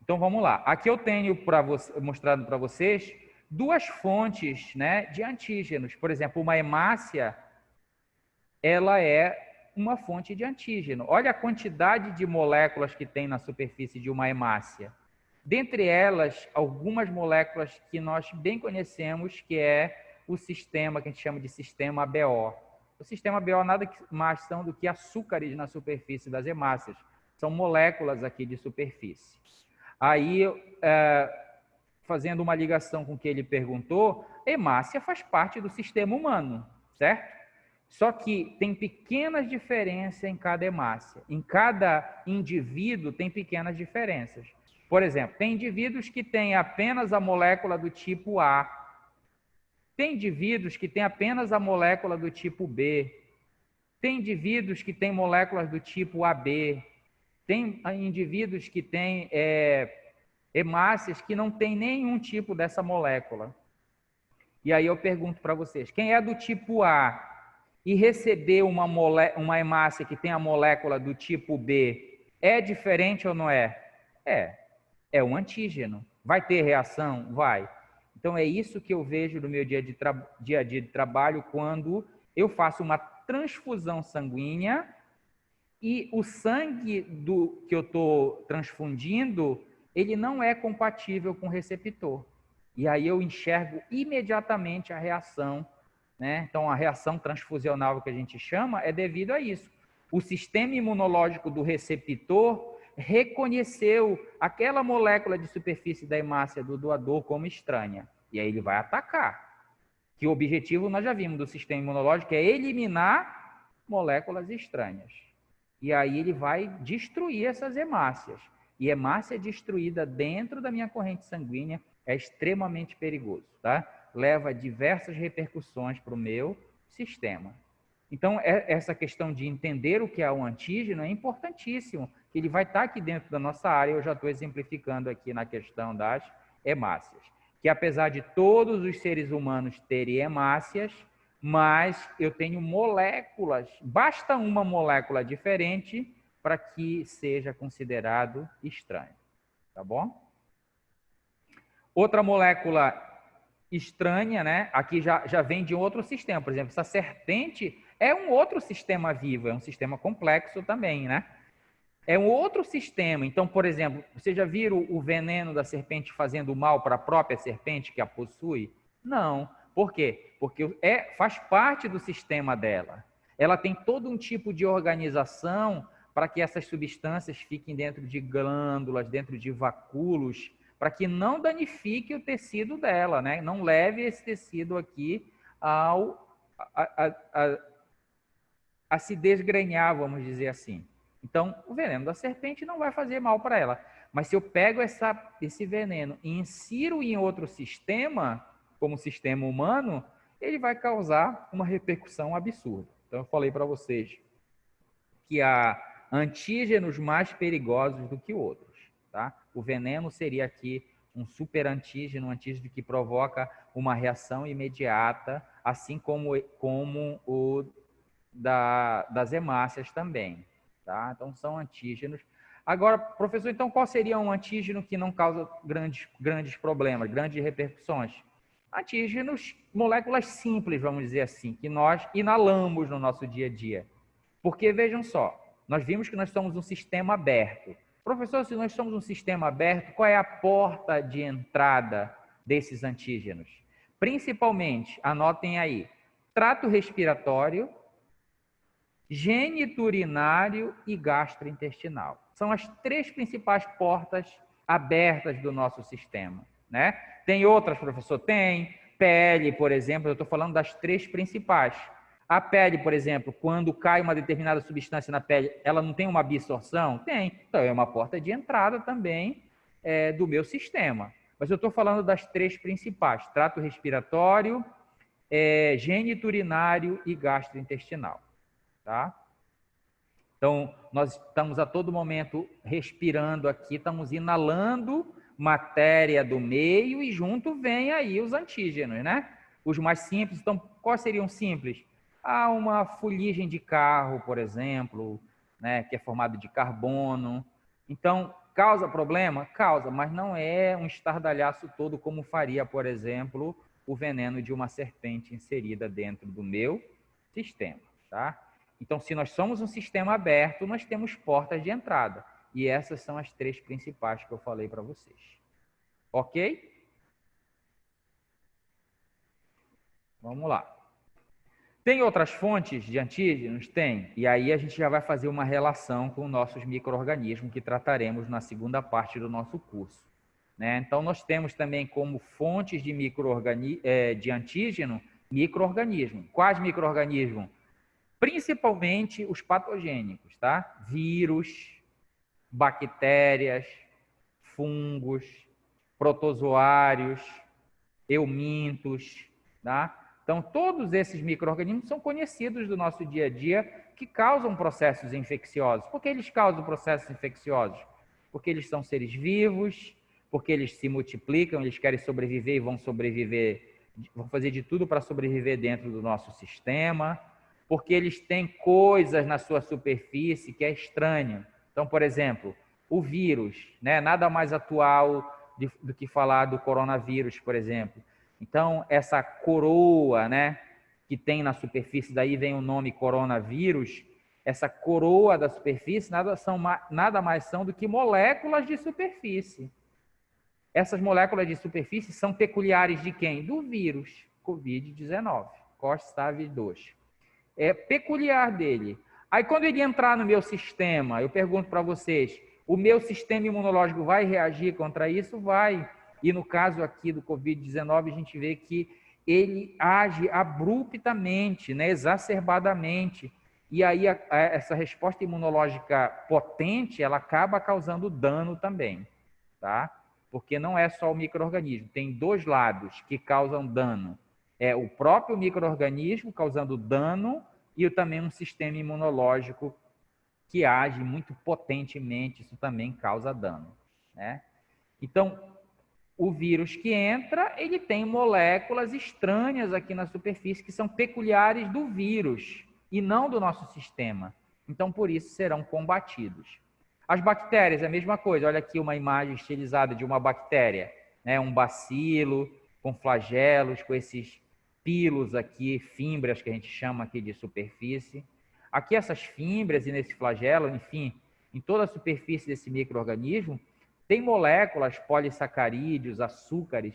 Então vamos lá. Aqui eu tenho mostrado para vocês duas fontes, né, de antígenos. Por exemplo, uma hemácia, ela é uma fonte de antígeno. Olha a quantidade de moléculas que tem na superfície de uma hemácia. Dentre elas, algumas moléculas que nós bem conhecemos, que é o sistema que a gente chama de sistema ABO. O sistema ABO nada mais são do que açúcares na superfície das hemácias. São moléculas aqui de superfície. Aí, fazendo uma ligação com o que ele perguntou, hemácia faz parte do sistema humano, certo? Só que tem pequenas diferenças em cada hemácia. Em cada indivíduo tem pequenas diferenças. Por exemplo, tem indivíduos que têm apenas a molécula do tipo A. Tem indivíduos que têm apenas a molécula do tipo B. Tem indivíduos que têm moléculas do tipo AB. Tem indivíduos que têm hemácias que não têm nenhum tipo dessa molécula. E aí eu pergunto para vocês, quem é do tipo A e receber uma hemácia que tem a molécula do tipo B, é diferente ou não é? É um antígeno. Vai ter reação? Vai. Então é isso que eu vejo no meu dia a dia de trabalho quando eu faço uma transfusão sanguínea e o sangue que eu estou transfundindo, ele não é compatível com o receptor. E aí eu enxergo imediatamente a reação, né? Então, a reação transfusional que a gente chama é devido a isso. O sistema imunológico do receptor reconheceu aquela molécula de superfície da hemácia do doador como estranha. E aí ele vai atacar. Que o objetivo, nós já vimos, do sistema imunológico é eliminar moléculas estranhas. E aí ele vai destruir essas hemácias. E hemácia destruída dentro da minha corrente sanguínea é extremamente perigoso, tá? Leva diversas repercussões para o meu sistema. Então, essa questão de entender o que é um antígeno é importantíssimo, que ele vai estar aqui dentro da nossa área, eu já estou exemplificando aqui na questão das hemácias. Que apesar de todos os seres humanos terem hemácias, mas eu tenho moléculas, basta uma molécula diferente para que seja considerado estranho, tá bom? Outra molécula estranha, né? Aqui já vem de outro sistema, por exemplo, essa serpente é um outro sistema vivo, é um sistema complexo também, né? É um outro sistema. Então, por exemplo, vocês já viram o veneno da serpente fazendo mal para a própria serpente que a possui? Não. Por quê? Porque faz parte do sistema dela. Ela tem todo um tipo de organização para que essas substâncias fiquem dentro de glândulas, dentro de vacúolos, para que não danifique o tecido dela, né? Não leve esse tecido aqui a se desgrenhar, vamos dizer assim. Então, o veneno da serpente não vai fazer mal para ela. Mas se eu pego esse veneno e insiro em outro sistema, como o sistema humano, ele vai causar uma repercussão absurda, Então, eu falei para vocês que há antígenos mais perigosos do que outros, tá? O veneno seria aqui um superantígeno, um antígeno que provoca uma reação imediata, assim como o das hemácias também, tá? Então, são antígenos. Agora, professor, então qual seria um antígeno que não causa grandes problemas, grandes repercussões? Antígenos, moléculas simples, vamos dizer assim, que nós inalamos no nosso dia a dia. Porque, vejam só, nós vimos que nós somos um sistema aberto. Professor, se nós somos um sistema aberto, qual é a porta de entrada desses antígenos? Principalmente, anotem aí, trato respiratório, geniturinário e gastrointestinal. São as três principais portas abertas do nosso sistema, né? Tem outras, professor? Tem. Pele, por exemplo, eu estou falando das três principais. A pele, por exemplo, quando cai uma determinada substância na pele, ela não tem uma absorção? Tem. Então, é uma porta de entrada também do meu sistema. Mas eu estou falando das três principais: trato respiratório, geniturinário e gastrointestinal. Tá? Então, nós estamos a todo momento respirando aqui, estamos inalando matéria do meio e junto vem aí os antígenos, né? Os mais simples. Então, quais seriam simples? Uma fuligem de carro, por exemplo, né, que é formado de carbono. Então, causa problema? Causa, mas não é um estardalhaço todo como faria, por exemplo, o veneno de uma serpente inserida dentro do meu sistema, tá? Então, se nós somos um sistema aberto, nós temos portas de entrada. E essas são as três principais que eu falei para vocês. Ok? Vamos lá. Tem outras fontes de antígenos? Tem. E aí a gente já vai fazer uma relação com nossos micro-organismos que trataremos na segunda parte do nosso curso, né? Então, nós temos também como fontes de de antígeno, micro-organismos. Quais micro-organismos? Principalmente os patogênicos, tá? Vírus, bactérias, fungos, protozoários, eumintos, tá? Então, todos esses micro-organismos são conhecidos do nosso dia a dia que causam processos infecciosos. Por que eles causam processos infecciosos? Porque eles são seres vivos, porque eles se multiplicam, eles querem sobreviver e vão sobreviver, vão fazer de tudo para sobreviver dentro do nosso sistema, porque eles têm coisas na sua superfície que é estranho. Então, por exemplo, o vírus, né? Nada mais atual do que falar do coronavírus, por exemplo. Então, essa coroa, né, que tem na superfície, daí vem o nome coronavírus, essa coroa da superfície nada mais são do que moléculas de superfície. Essas moléculas de superfície são peculiares de quem? Do vírus Covid-19, SARS-CoV-2. É peculiar dele. Aí, quando ele entrar no meu sistema, eu pergunto para vocês, o meu sistema imunológico vai reagir contra isso? Vai. E no caso aqui do Covid-19, a gente vê que ele age abruptamente, né, exacerbadamente. E aí essa resposta imunológica potente, ela acaba causando dano também, tá? Porque não é só o micro-organismo, tem dois lados que causam dano. É o próprio micro-organismo causando dano e também um sistema imunológico que age muito potentemente, isso também causa dano, né? Então, o vírus que entra, ele tem moléculas estranhas aqui na superfície que são peculiares do vírus e não do nosso sistema. Então, por isso, serão combatidos. As bactérias, a mesma coisa. Olha aqui uma imagem estilizada de uma bactéria, né? Um bacilo com flagelos, com esses pilos aqui, fímbrias que a gente chama aqui de superfície. Aqui essas fímbrias e nesse flagelo, enfim, em toda a superfície desse micro-organismo, tem moléculas polissacarídeos, açúcares,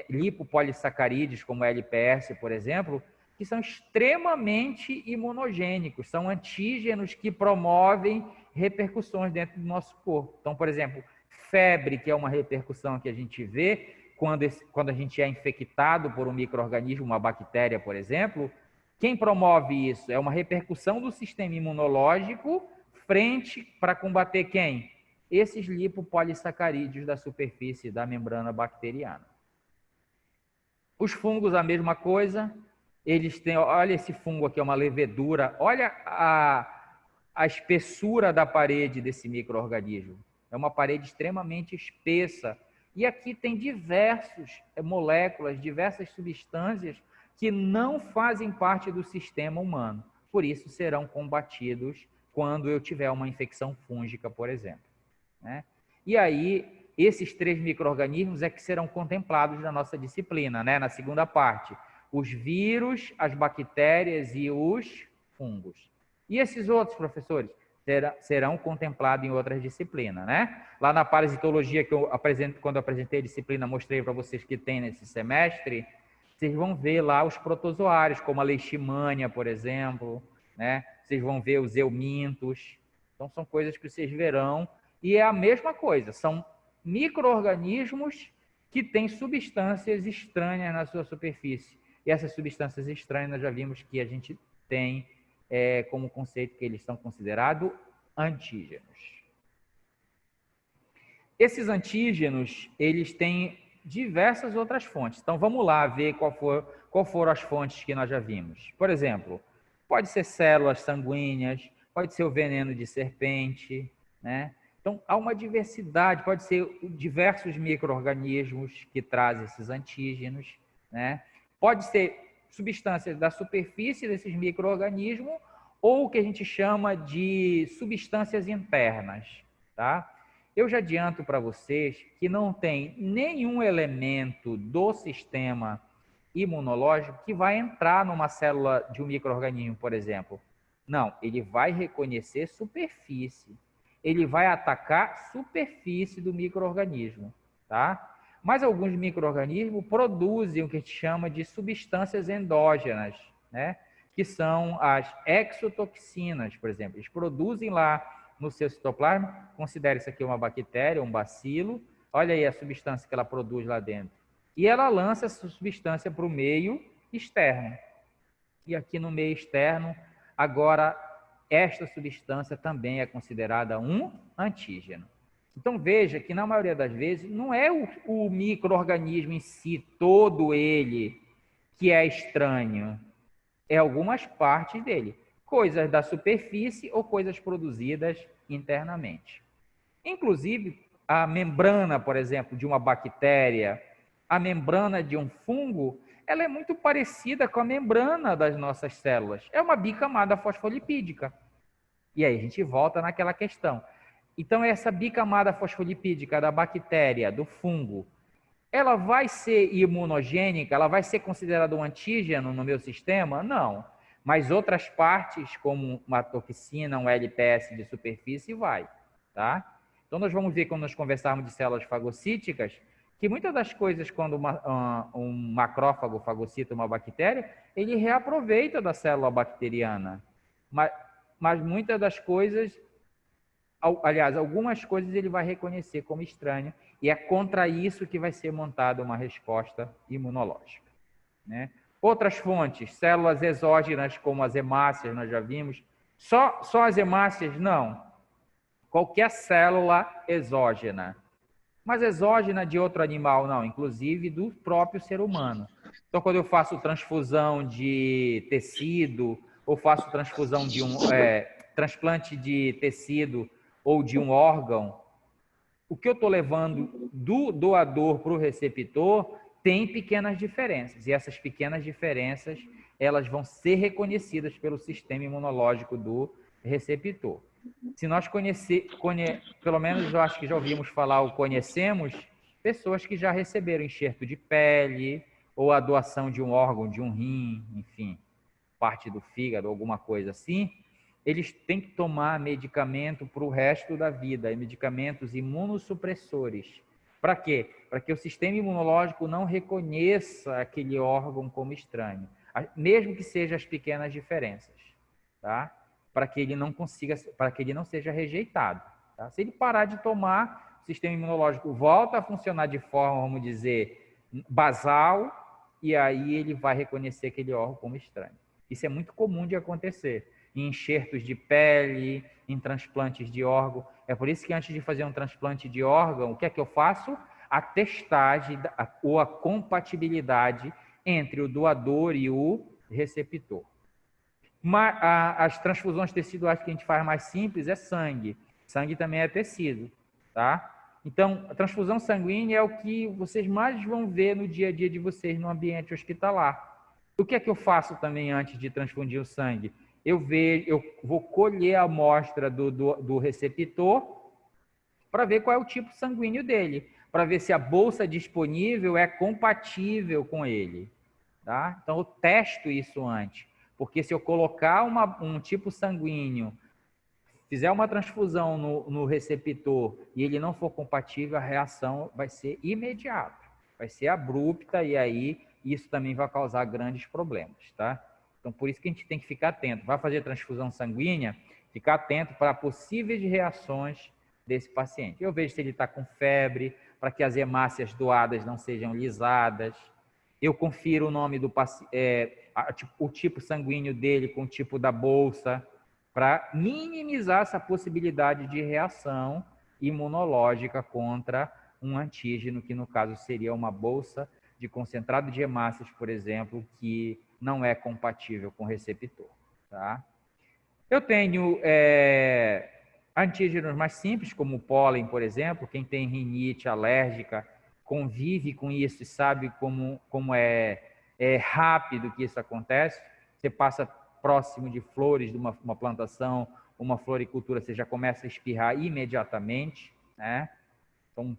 lipopolissacarídeos, como LPS, por exemplo, que são extremamente imunogênicos, são antígenos que promovem repercussões dentro do nosso corpo. Então, por exemplo, febre, que é uma repercussão que a gente vê quando a gente é infectado por um micro-organismo, uma bactéria, por exemplo. Quem promove isso? É uma repercussão do sistema imunológico frente para combater quem? Esses lipopolissacarídeos da superfície da membrana bacteriana. Os fungos, a mesma coisa, Eles têm, olha esse fungo aqui, é uma levedura, olha a espessura da parede desse micro-organismo. É uma parede extremamente espessa. E aqui tem diversas moléculas, diversas substâncias que não fazem parte do sistema humano. Por isso serão combatidos quando eu tiver uma infecção fúngica, por exemplo, né? E aí, esses 3 micro-organismos é que serão contemplados na nossa disciplina, né? Na segunda parte. Os vírus, as bactérias e os fungos. E esses outros, professores, serão contemplados em outras disciplinas, né? Lá na parasitologia, que quando eu apresentei a disciplina, mostrei para vocês que tem nesse semestre, vocês vão ver lá os protozoários, como a leishmania, por exemplo, né? Vocês vão ver os eumintos. Então, são coisas que vocês verão. E é a mesma coisa, são micro-organismos que têm substâncias estranhas na sua superfície. E essas substâncias estranhas, nós já vimos que a gente tem como conceito que eles são considerados antígenos. Esses antígenos, eles têm diversas outras fontes. Então, vamos lá ver qual foram as fontes que nós já vimos. Por exemplo, pode ser células sanguíneas, pode ser o veneno de serpente, né? Então, há uma diversidade, pode ser diversos micro-organismos que trazem esses antígenos, né? Pode ser substâncias da superfície desses micro-organismos ou o que a gente chama de substâncias internas, tá? Eu já adianto para vocês que não tem nenhum elemento do sistema imunológico que vai entrar numa célula de um micro-organismo, por exemplo. Não, ele vai reconhecer superfície. Ele vai atacar superfície do micro-organismo, tá? Mas alguns micro-organismos produzem o que a gente chama de substâncias endógenas, né? Que são as exotoxinas, por exemplo. Eles produzem lá no seu citoplasma, considere isso aqui uma bactéria, um bacilo, olha aí a substância que ela produz lá dentro. E ela lança essa substância para o meio externo. E aqui no meio externo, agora, esta substância também é considerada um antígeno. Então, veja que, na maioria das vezes, não é o micro-organismo em si, todo ele, que é estranho. É algumas partes dele. Coisas da superfície ou coisas produzidas internamente. Inclusive, a membrana, por exemplo, de uma bactéria, a membrana de um fungo, ela é muito parecida com a membrana das nossas células. É uma bicamada fosfolipídica. E aí a gente volta naquela questão. Então, essa bicamada fosfolipídica da bactéria, do fungo, ela vai ser imunogênica? Ela vai ser considerada um antígeno no meu sistema? Não. Mas outras partes, como uma toxina, um LPS de superfície, vai. Tá? Então, nós vamos ver quando nós conversarmos de células fagocíticas, que muitas das coisas, quando um macrófago fagocita uma bactéria, ele reaproveita da célula bacteriana. Mas muitas das coisas, aliás, algumas coisas ele vai reconhecer como estranho, e é contra isso que vai ser montada uma resposta imunológica, né? Outras fontes, células exógenas, como as hemácias, nós já vimos. Só as hemácias? Não. Qualquer célula exógena. Mas exógena de outro animal? Não, inclusive do próprio ser humano. Então, quando eu faço transfusão de tecido, ou faço transfusão de transplante de tecido ou de um órgão, o que eu estou levando do doador para o receptor tem pequenas diferenças. E essas pequenas diferenças, elas vão ser reconhecidas pelo sistema imunológico do receptor. Se nós pelo menos eu acho que já ouvimos falar ou conhecemos, pessoas que já receberam enxerto de pele, ou a doação de um órgão, de um rim, enfim, parte do fígado, alguma coisa assim, eles têm que tomar medicamento para o resto da vida, medicamentos imunossupressores. Para quê? Para que o sistema imunológico não reconheça aquele órgão como estranho, mesmo que sejam as pequenas diferenças, tá? Para que ele não consiga, para que ele não seja rejeitado. Tá? Se ele parar de tomar, o sistema imunológico volta a funcionar de forma, vamos dizer, basal, e aí ele vai reconhecer aquele órgão como estranho. Isso é muito comum de acontecer em enxertos de pele, em transplantes de órgão. É por isso que antes de fazer um transplante de órgão, o que é que eu faço? A testagem ou a compatibilidade entre o doador e o receptor. As transfusões teciduais que a gente faz mais simples é sangue. Sangue também é tecido, tá? Então, a transfusão sanguínea é o que vocês mais vão ver no dia a dia de vocês no ambiente hospitalar. O que é que eu faço também antes de transfundir o sangue? Eu vou colher a amostra do receptor para ver qual é o tipo sanguíneo dele, para ver se a bolsa disponível é compatível com ele, tá? Então, eu testo isso antes, porque se eu colocar um tipo sanguíneo, fizer uma transfusão no receptor e ele não for compatível, a reação vai ser imediata, vai ser abrupta e aí isso também vai causar grandes problemas, tá? Então, por isso que a gente tem que ficar atento. Vai fazer transfusão sanguínea, ficar atento para possíveis reações desse paciente. Eu vejo se ele está com febre, para que as hemácias doadas não sejam lisadas. Eu confiro o nome do o tipo sanguíneo dele com o tipo da bolsa, para minimizar essa possibilidade de reação imunológica contra um antígeno, que no caso seria uma bolsa de concentrado de hemácias, por exemplo, que não é compatível com o receptor. Tá? Eu tenho antígenos mais simples, como o pólen, por exemplo. Quem tem rinite alérgica convive com isso e sabe como é rápido que isso acontece. Você passa próximo de flores de uma plantação, uma floricultura, você já começa a espirrar imediatamente, né? Então,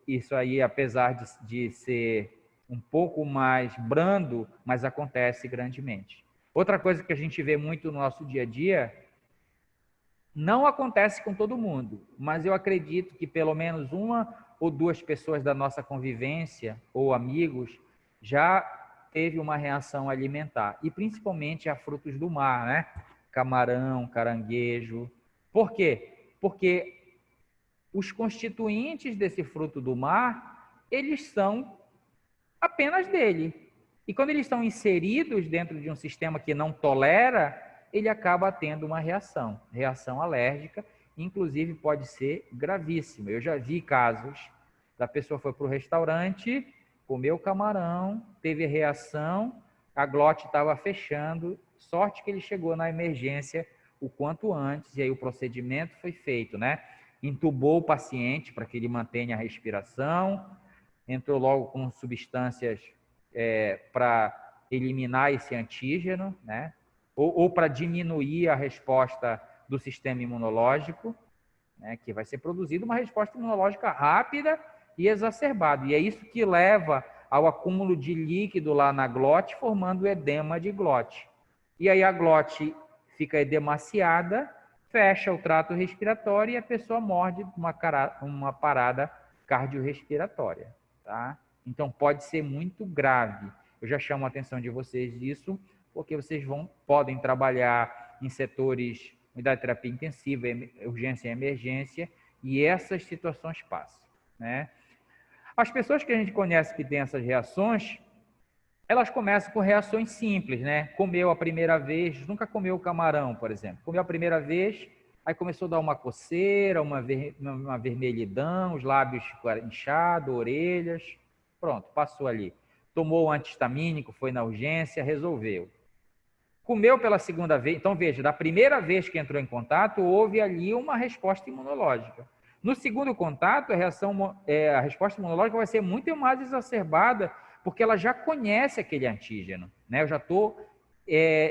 isso aí, apesar de ser um pouco mais brando, mas acontece grandemente. Outra coisa que a gente vê muito no nosso dia a dia, não acontece com todo mundo, mas eu acredito que pelo menos uma ou duas pessoas da nossa convivência ou amigos já teve uma reação alimentar, e principalmente a frutos do mar, né? Camarão, caranguejo. Por quê? Porque os constituintes desse fruto do mar, eles são apenas dele. E quando eles estão inseridos dentro de um sistema que não tolera, ele acaba tendo uma reação alérgica, inclusive pode ser gravíssima. Eu já vi casos da pessoa foi para o restaurante, comeu camarão, teve reação, a glote estava fechando, sorte que ele chegou na emergência o quanto antes, e aí o procedimento foi feito, né? Entubou o paciente para que ele mantenha a respiração, entrou logo com substâncias para eliminar esse antígeno, né? Ou para diminuir a resposta do sistema imunológico, né? Que vai ser produzida uma resposta imunológica rápida e exacerbada. E é isso que leva ao acúmulo de líquido lá na glote, formando edema de glote. E aí a glote fica edemaciada, fecha o trato respiratório e a pessoa morre de uma parada cardiorrespiratória. Tá? Então, pode ser muito grave. Eu já chamo a atenção de vocês disso, porque vocês podem trabalhar em setores, unidade de terapia intensiva, urgência e emergência, e essas situações passam. Né? As pessoas que a gente conhece que têm essas reações, elas começam com reações simples, né? Comeu a primeira vez, nunca comeu camarão, por exemplo. Comeu a primeira vez, aí começou a dar uma coceira, uma vermelhidão, os lábios ficaram inchados, orelhas. Pronto, passou ali. Tomou o antihistamínico, foi na urgência, resolveu. Comeu pela segunda vez, então veja, da primeira vez que entrou em contato, houve ali uma resposta imunológica. No segundo contato, a resposta imunológica vai ser muito mais exacerbada, porque ela já conhece aquele antígeno, né? Eu já estou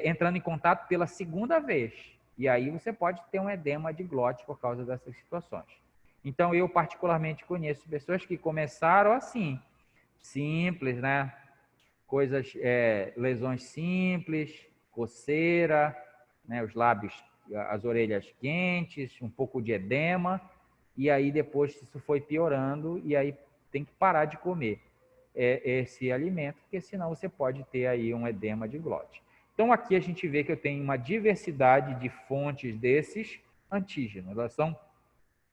entrando em contato pela segunda vez. E aí você pode ter um edema de glote por causa dessas situações. Então, eu particularmente conheço pessoas que começaram assim, simples, né? Coisas, lesões simples, coceira, né? Os lábios, as orelhas quentes, um pouco de edema, e aí depois isso foi piorando, e aí tem que parar de comer esse alimento, porque senão você pode ter aí um edema de glote. Então, aqui a gente vê que eu tenho uma diversidade de fontes desses antígenos, elas são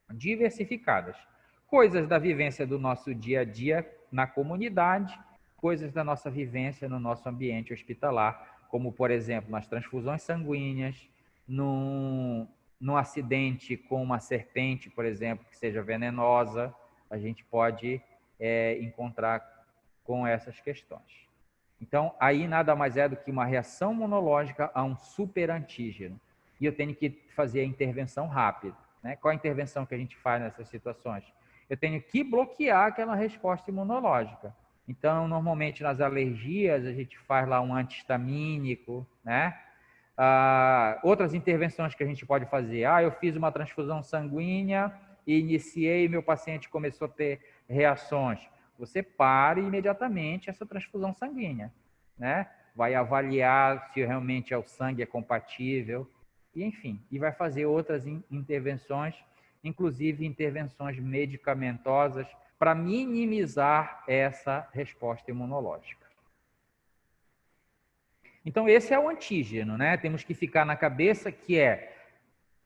diversificadas. Coisas da vivência do nosso dia a dia na comunidade, coisas da nossa vivência no nosso ambiente hospitalar, como, por exemplo, nas transfusões sanguíneas, num acidente com uma serpente, por exemplo, que seja venenosa, a gente pode encontrar com essas questões. Então, aí nada mais é do que uma reação imunológica a um superantígeno. E eu tenho que fazer a intervenção rápida, né? Qual a intervenção que a gente faz nessas situações? Eu tenho que bloquear aquela resposta imunológica. Então, normalmente nas alergias, a gente faz lá um antihistamínico, né? Outras intervenções que a gente pode fazer. Eu fiz uma transfusão sanguínea e iniciei, meu paciente começou a ter reações. Você para imediatamente essa transfusão sanguínea, né? Vai avaliar se realmente o sangue é compatível, e enfim, e vai fazer outras intervenções, inclusive intervenções medicamentosas, para minimizar essa resposta imunológica. Então, esse é o antígeno, né? Temos que ficar na cabeça que é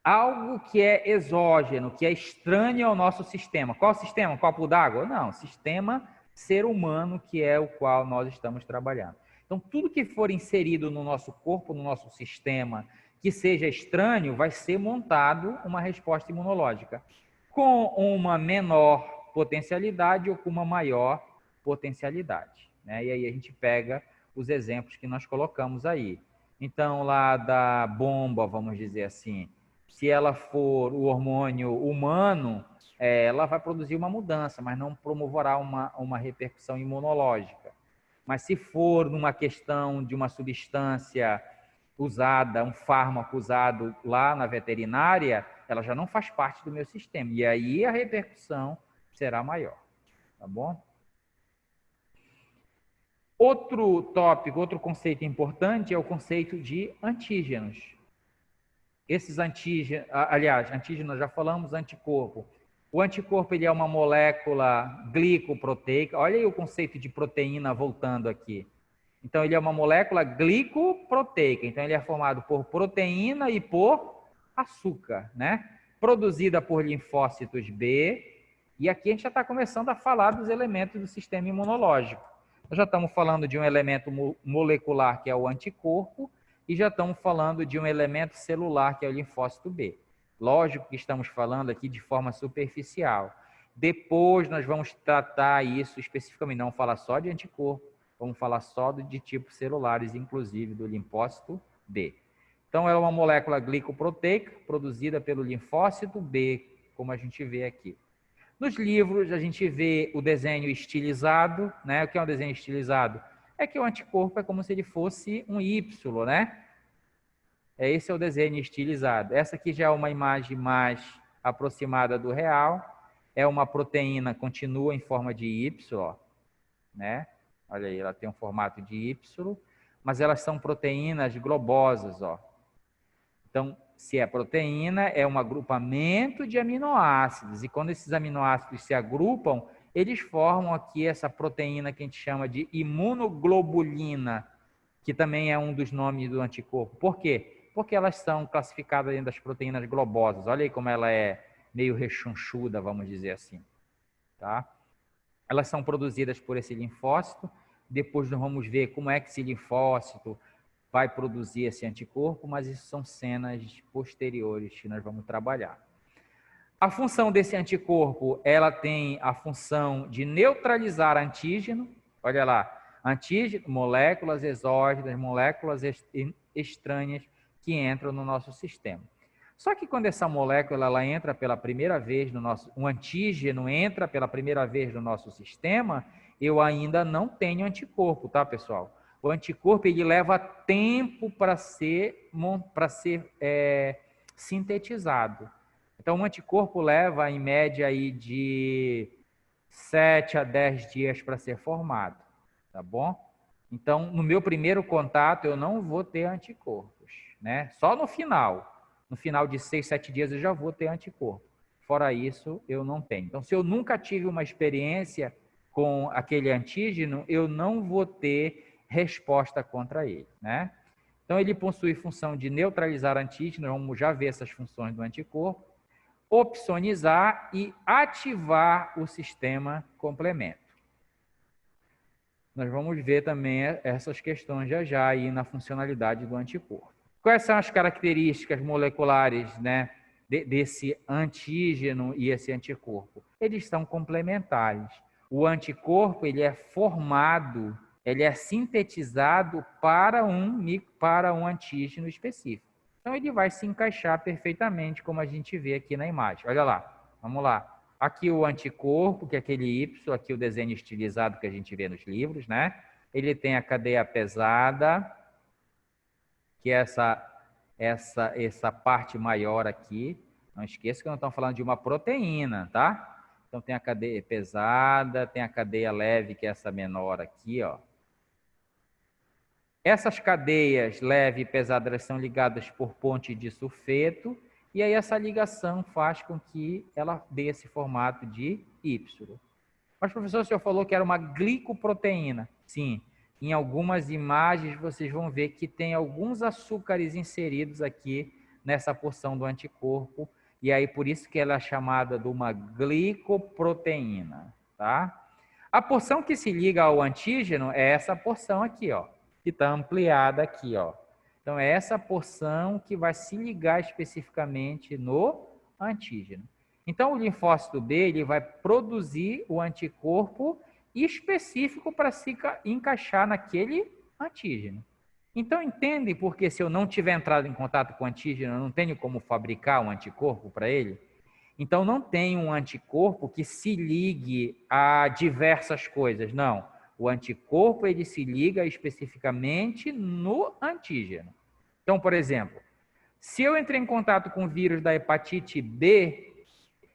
algo que é exógeno, que é estranho ao nosso sistema. Qual sistema? Um copo d'água? Não, sistema ser humano, que é o qual nós estamos trabalhando. Então, tudo que for inserido no nosso corpo, no nosso sistema, que seja estranho, vai ser montado uma resposta imunológica, com uma menor potencialidade ou com uma maior potencialidade, né? E aí a gente pega os exemplos que nós colocamos aí. Então, lá da bomba, vamos dizer assim, se ela for o hormônio humano, ela vai produzir uma mudança, mas não promoverá uma repercussão imunológica. Mas se for numa questão de uma substância usada, um fármaco usado lá na veterinária, ela já não faz parte do meu sistema. E aí a repercussão será maior, tá bom? Outro tópico, outro conceito importante é o conceito de antígenos. Esses antígenos, aliás, antígenos já falamos, anticorpo. O anticorpo ele é uma molécula glicoproteica. Olha aí o conceito de proteína voltando aqui. Então, ele é uma molécula glicoproteica. Então, ele é formado por proteína e por açúcar, né? Produzida por linfócitos B. E aqui a gente já está começando a falar dos elementos do sistema imunológico. Nós já estamos falando de um elemento molecular, que é o anticorpo, e já estamos falando de um elemento celular, que é o linfócito B. Lógico que estamos falando aqui de forma superficial. Depois nós vamos tratar isso especificamente, não falar só de anticorpo, vamos falar só de tipos celulares, inclusive do linfócito B. Então, ela é uma molécula glicoproteica produzida pelo linfócito B, como a gente vê aqui. Nos livros, a gente vê o desenho estilizado, né? O que é um desenho estilizado? É que o anticorpo é como se ele fosse um Y, né? Esse é o desenho estilizado. Essa aqui já é uma imagem mais aproximada do real. É uma proteína, continua em forma de Y, né? Olha aí, ela tem um formato de Y, mas elas são proteínas globosas, ó. Então, se é proteína, é um agrupamento de aminoácidos. E quando esses aminoácidos se agrupam, eles formam aqui essa proteína que a gente chama de imunoglobulina, que também é um dos nomes do anticorpo. Por quê? Porque elas são classificadas dentro das proteínas globosas. Olha aí como ela é meio rechonchuda, vamos dizer assim, tá? Elas são produzidas por esse linfócito. Depois nós vamos ver como é que esse linfócito vai produzir esse anticorpo, mas isso são cenas posteriores que nós vamos trabalhar. A função desse anticorpo, ela tem a função de neutralizar antígeno. Olha lá, antígeno, moléculas exógenas, moléculas estranhas que entram no nosso sistema. Só que quando essa molécula ela entra pela primeira vez no nosso, um antígeno entra pela primeira vez no nosso sistema, eu ainda não tenho anticorpo, tá, pessoal? O anticorpo ele leva tempo para ser sintetizado. Então, o anticorpo leva em média aí de 7 a 10 dias para ser formado, tá bom? Então, no meu primeiro contato, eu não vou ter anticorpos, né? Só no final. No final de 6, 7 dias eu já vou ter anticorpo. Fora isso, eu não tenho. Então, se eu nunca tive uma experiência com aquele antígeno, eu não vou ter resposta contra ele, né? Então, ele possui função de neutralizar antígenos, vamos já ver essas funções do anticorpo, opsonizar e ativar o sistema complemento. Nós vamos ver também essas questões já aí na funcionalidade do anticorpo. Quais são as características moleculares, né, desse antígeno e esse anticorpo? Eles são complementares. O anticorpo ele é formado ele é sintetizado para um antígeno específico. Então, ele vai se encaixar perfeitamente, como a gente vê aqui na imagem. Olha lá, vamos lá. Aqui o anticorpo, que é aquele Y, aqui o desenho estilizado que a gente vê nos livros, né? Ele tem a cadeia pesada, que é essa parte maior aqui. Não esqueça que nós estamos falando de uma proteína, tá? Então, tem a cadeia pesada, tem a cadeia leve, que é essa menor aqui, ó. Essas cadeias leve e pesada, elas são ligadas por ponte de sulfeto, e aí essa ligação faz com que ela dê esse formato de Y. Mas, professor, o senhor falou que era uma glicoproteína. Sim, em algumas imagens vocês vão ver que tem alguns açúcares inseridos aqui nessa porção do anticorpo, e aí por isso que ela é chamada de uma glicoproteína, tá? A porção que se liga ao antígeno é essa porção aqui, ó, que está ampliada aqui, ó. Então, é essa porção que vai se ligar especificamente no antígeno. Então, o linfócito B ele vai produzir o anticorpo específico para se encaixar naquele antígeno. Então, entende porque se eu não tiver entrado em contato com o antígeno, eu não tenho como fabricar um anticorpo para ele? Então, não tem um anticorpo que se ligue a diversas coisas, não. O anticorpo ele se liga especificamente no antígeno. Então, por exemplo, se eu entrei em contato com o vírus da hepatite B,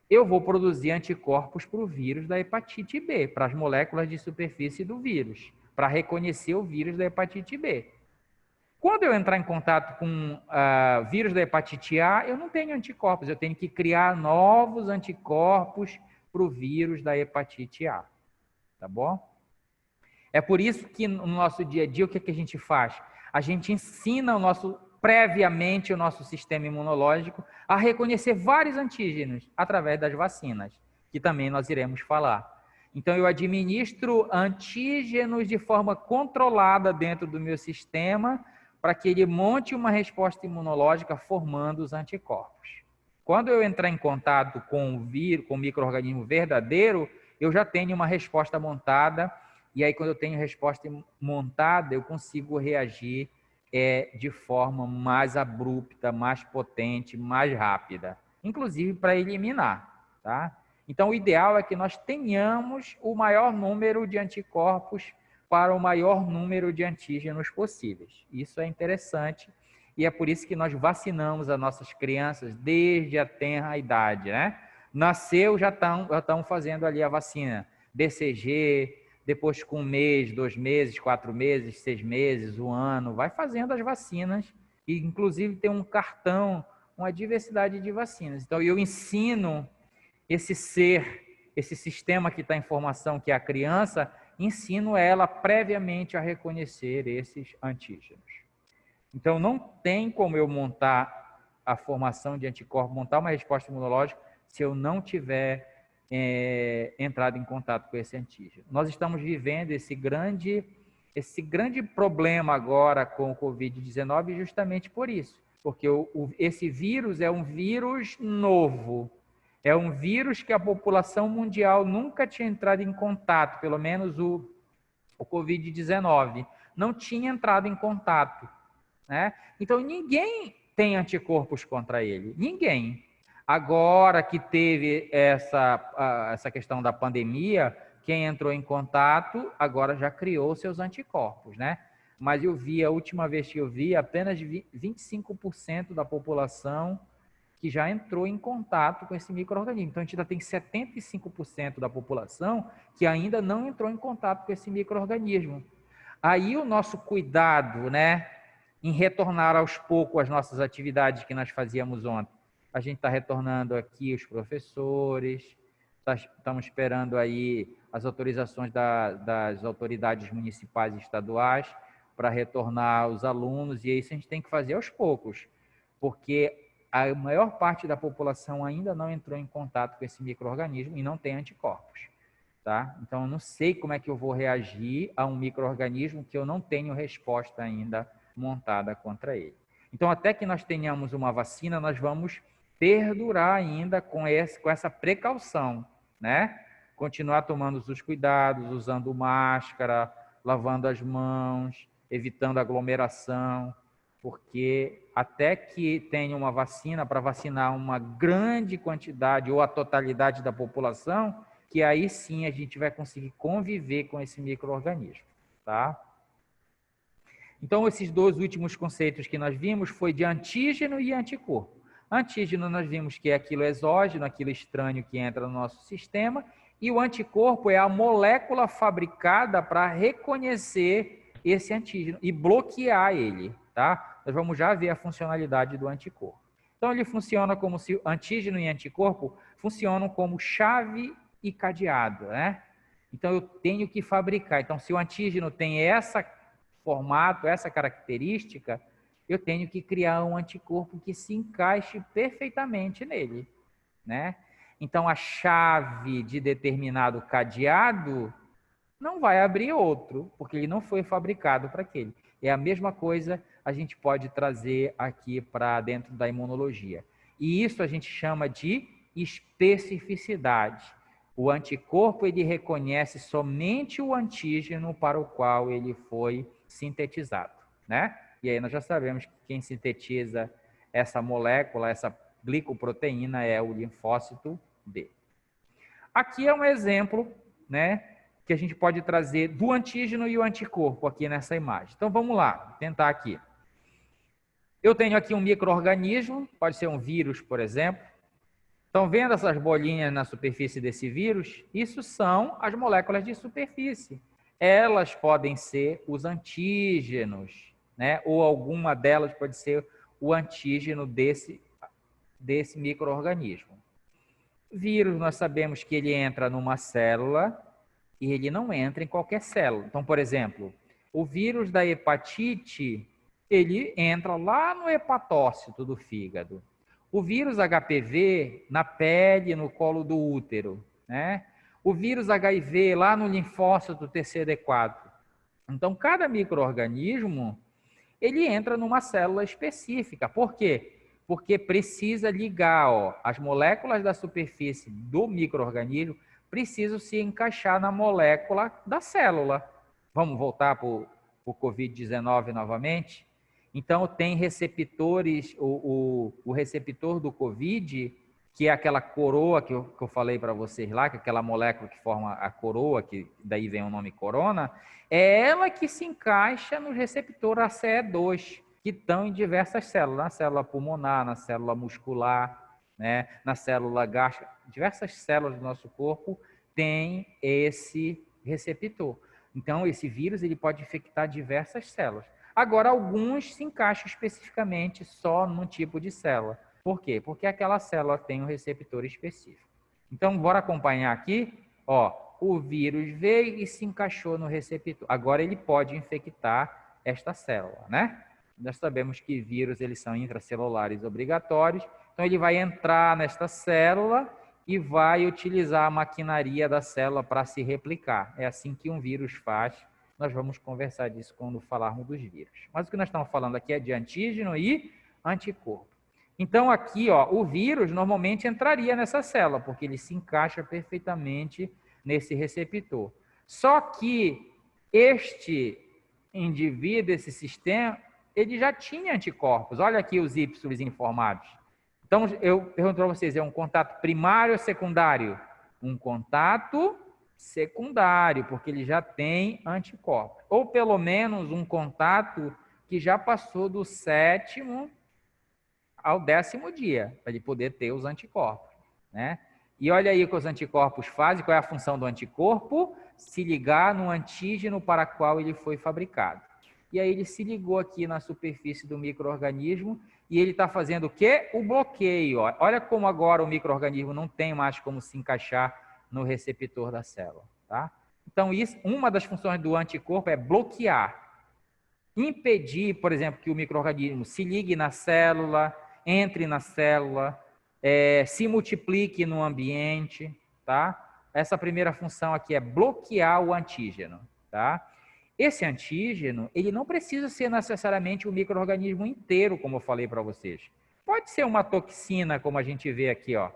eu vou produzir anticorpos para o vírus da hepatite B, para as moléculas de superfície do vírus, para reconhecer o vírus da hepatite B. Quando eu entrar em contato com vírus da hepatite A, eu não tenho anticorpos, eu tenho que criar novos anticorpos para o vírus da hepatite A. Tá bom? É por isso que no nosso dia a dia, o que a gente faz? A gente ensina previamente o nosso sistema imunológico a reconhecer vários antígenos através das vacinas, que também nós iremos falar. Então, eu administro antígenos de forma controlada dentro do meu sistema para que ele monte uma resposta imunológica formando os anticorpos. Quando eu entrar em contato com o vírus, com o micro-organismo verdadeiro, eu já tenho uma resposta montada. E aí, quando eu tenho resposta montada, eu consigo reagir de forma mais abrupta, mais potente, mais rápida, inclusive para eliminar, tá? Então, o ideal é que nós tenhamos o maior número de anticorpos para o maior número de antígenos possíveis. Isso é interessante e é por isso que nós vacinamos as nossas crianças desde a tenra idade, né? Nasceu, já estão fazendo ali a vacina BCG, depois com 1 mês, 2 meses, 4 meses, 6 meses, 1 ano, vai fazendo as vacinas, e inclusive tem um cartão, uma diversidade de vacinas. Então, eu ensino esse sistema que está em formação, que é a criança, ensino ela previamente a reconhecer esses antígenos. Então, não tem como eu montar a formação de anticorpos, montar uma resposta imunológica, se eu não tiver entrado em contato com esse antígeno. Nós estamos vivendo esse grande problema agora com o Covid-19 justamente por isso, porque esse vírus é um vírus novo, é um vírus que a população mundial nunca tinha entrado em contato, pelo menos o Covid-19 não tinha entrado em contato, né? Então, ninguém tem anticorpos contra ele, ninguém. Agora que teve essa questão da pandemia, quem entrou em contato agora já criou seus anticorpos, né? Mas a última vez que eu vi, apenas 25% da população que já entrou em contato com esse micro-organismo. Então, a gente ainda tem 75% da população que ainda não entrou em contato com esse micro-organismo. Aí o nosso cuidado, né, em retornar aos poucos às nossas atividades que nós fazíamos ontem. A gente está retornando aqui os professores, estamos esperando aí as autorizações das autoridades municipais e estaduais para retornar os alunos, e isso a gente tem que fazer aos poucos, porque a maior parte da população ainda não entrou em contato com esse micro-organismo e não tem anticorpos, tá? Então, eu não sei como é que eu vou reagir a um micro-organismo que eu não tenho resposta ainda montada contra ele. Então, até que nós tenhamos uma vacina, nós vamos perdurar ainda com essa precaução, né? Continuar tomando os cuidados, usando máscara, lavando as mãos, evitando aglomeração, porque até que tenha uma vacina para vacinar uma grande quantidade ou a totalidade da população, que aí sim a gente vai conseguir conviver com esse micro-organismo, tá? Então, esses dois últimos conceitos que nós vimos foi de antígeno e anticorpo. Antígeno nós vimos que é aquilo exógeno, aquilo estranho que entra no nosso sistema, e o anticorpo é a molécula fabricada para reconhecer esse antígeno e bloquear ele, tá? Nós vamos já ver a funcionalidade do anticorpo. Então, ele funciona como se antígeno e anticorpo funcionam como chave e cadeado, né? Então, eu tenho que fabricar. Então, se o antígeno tem esse formato, essa característica, eu tenho que criar um anticorpo que se encaixe perfeitamente nele, né? Então, a chave de determinado cadeado não vai abrir outro, porque ele não foi fabricado para aquele. É a mesma coisa a gente pode trazer aqui para dentro da imunologia. E isso a gente chama de especificidade. O anticorpo, ele reconhece somente o antígeno para o qual ele foi sintetizado, né? E aí nós já sabemos que quem sintetiza essa molécula, essa glicoproteína, é o linfócito B. Aqui é um exemplo, né, que a gente pode trazer do antígeno e o anticorpo aqui nessa imagem. Então vamos lá, tentar aqui. Eu tenho aqui um micro-organismo, pode ser um vírus, por exemplo. Estão vendo essas bolinhas na superfície desse vírus? Isso são as moléculas de superfície. Elas podem ser os antígenos, né? Ou alguma delas pode ser o antígeno desse micro-organismo. Vírus, nós sabemos que ele entra numa célula e ele não entra em qualquer célula. Então, por exemplo, o vírus da hepatite, ele entra lá no hepatócito do fígado. O vírus HPV na pele, no colo do útero, né? O vírus HIV lá no linfócito TCD4. Então, cada micro-organismo, ele entra numa célula específica. Por quê? Porque precisa ligar, ó, as moléculas da superfície do micro-organismo precisam se encaixar na molécula da célula. Vamos voltar para o Covid-19 novamente? Então, tem receptores, o receptor do Covid, que é aquela coroa que eu falei para vocês lá, que é aquela molécula que forma a coroa, que daí vem o nome corona, é ela que se encaixa no receptor ACE2, que estão em diversas células, na célula pulmonar, na célula muscular, né, na célula gástrica, diversas células do nosso corpo têm esse receptor. Então, esse vírus ele pode infectar diversas células. Agora, alguns se encaixam especificamente só num tipo de célula. Por quê? Porque aquela célula tem um receptor específico. Então, bora acompanhar aqui. Ó, o vírus veio e se encaixou no receptor. Agora, ele pode infectar esta célula, né? Nós sabemos que vírus eles são intracelulares obrigatórios. Então, ele vai entrar nesta célula e vai utilizar a maquinaria da célula para se replicar. É assim que um vírus faz. Nós vamos conversar disso quando falarmos dos vírus. Mas o que nós estamos falando aqui é de antígeno e anticorpo. Então, aqui, ó, o vírus normalmente entraria nessa célula, porque ele se encaixa perfeitamente nesse receptor. Só que este indivíduo, esse sistema, ele já tinha anticorpos. Olha aqui os Y informados. Então, eu pergunto para vocês, é um contato primário ou secundário? Um contato secundário, porque ele já tem anticorpos. Ou pelo menos um contato que já passou do 7º ao 10º dia, para ele poder ter os anticorpos, né? E olha aí o que os anticorpos fazem, qual é a função do anticorpo? Se ligar no antígeno para o qual ele foi fabricado. E aí ele se ligou aqui na superfície do micro-organismo e ele está fazendo o quê? O bloqueio. Ó. Olha como agora o micro-organismo não tem mais como se encaixar no receptor da célula, tá? Então, isso, uma das funções do anticorpo é bloquear, impedir, por exemplo, que o micro-organismo se ligue na célula, entre na célula, se multiplique no ambiente, tá? Essa primeira função aqui é bloquear o antígeno, tá? Esse antígeno, ele não precisa ser necessariamente o micro-organismo inteiro, como eu falei para vocês. Pode ser uma toxina, como a gente vê aqui, ó.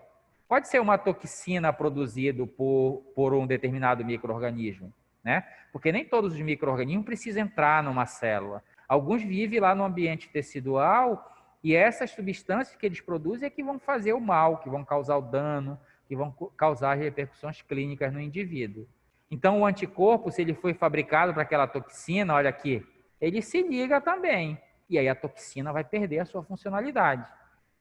Pode ser uma toxina produzida por um determinado micro-organismo, né? Porque nem todos os micro-organismos precisam entrar numa célula. Alguns vivem lá no ambiente tecidual e essas substâncias que eles produzem é que vão fazer o mal, que vão causar o dano, que vão causar repercussões clínicas no indivíduo. Então, o anticorpo, se ele foi fabricado para aquela toxina, olha aqui, ele se liga também. E aí a toxina vai perder a sua funcionalidade.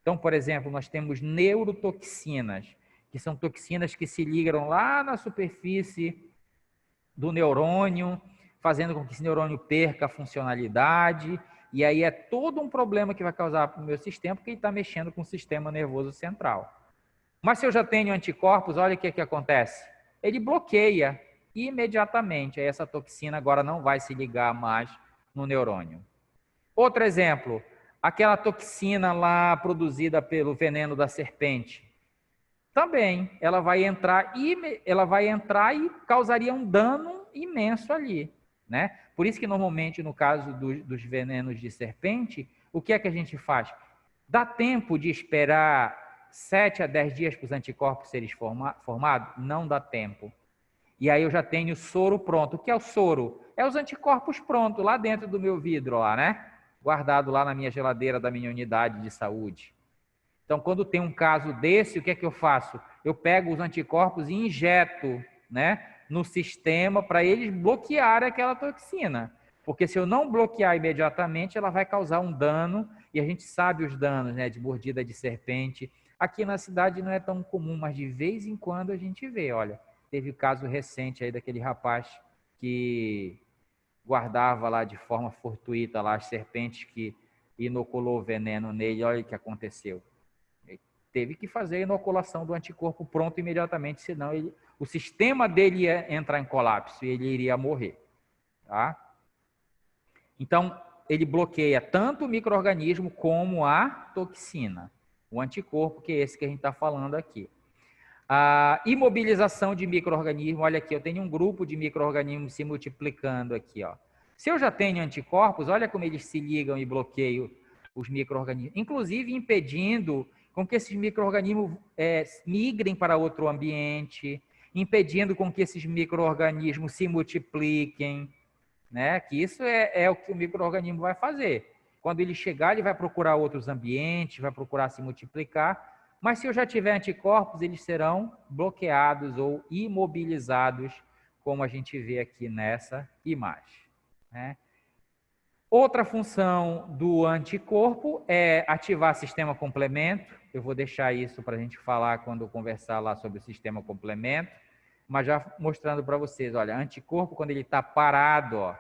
Então, por exemplo, nós temos neurotoxinas, que são toxinas que se ligam lá na superfície do neurônio, fazendo com que esse neurônio perca a funcionalidade. E aí é todo um problema que vai causar para o meu sistema, porque ele está mexendo com o sistema nervoso central. Mas se eu já tenho anticorpos, olha o que acontece. Ele bloqueia imediatamente. Aí essa toxina agora não vai se ligar mais no neurônio. Outro exemplo, aquela toxina lá produzida pelo veneno da serpente. Também, ela vai entrar e causaria um dano imenso ali, né? Por isso que normalmente no caso dos venenos de serpente, o que é que a gente faz? Dá tempo de esperar 7 a 10 dias para os anticorpos serem formados? Não dá tempo. E aí eu já tenho o soro pronto. O que é o soro? É os anticorpos prontos lá dentro do meu vidro, lá, né? Guardado lá na minha geladeira da minha unidade de saúde. Então, quando tem um caso desse, o que é que eu faço? Eu pego os anticorpos e injeto, né, no sistema para eles bloquearem aquela toxina. Porque se eu não bloquear imediatamente, ela vai causar um dano, e a gente sabe os danos, né, de mordida de serpente. Aqui na cidade não é tão comum, mas de vez em quando a gente vê. Olha, teve o caso recente aí daquele rapaz que guardava lá de forma fortuita lá as serpentes que inoculou veneno nele. Olha o que aconteceu. Ele teve que fazer a inoculação do anticorpo pronto imediatamente, senão o sistema dele ia entrar em colapso e ele iria morrer. Tá? Então, ele bloqueia tanto o micro-organismo como a toxina. O anticorpo, que é esse que a gente está falando aqui. A imobilização de micro-organismos, olha aqui, eu tenho um grupo de micro-organismos se multiplicando aqui, ó. Se eu já tenho anticorpos, olha como eles se ligam e bloqueiam os micro-organismos, inclusive impedindo com que esses micro-organismos migrem para outro ambiente, impedindo com que esses micro-organismos se multipliquem, né? Que isso é o que o micro-organismo vai fazer. Quando ele chegar, ele vai procurar outros ambientes, vai procurar se multiplicar. Mas se eu já tiver anticorpos, eles serão bloqueados ou imobilizados, como a gente vê aqui nessa imagem, né? Outra função do anticorpo é ativar o sistema complemento. Eu vou deixar isso para a gente falar quando conversar lá sobre o sistema complemento, mas já mostrando para vocês, olha, anticorpo quando ele está parado, ó,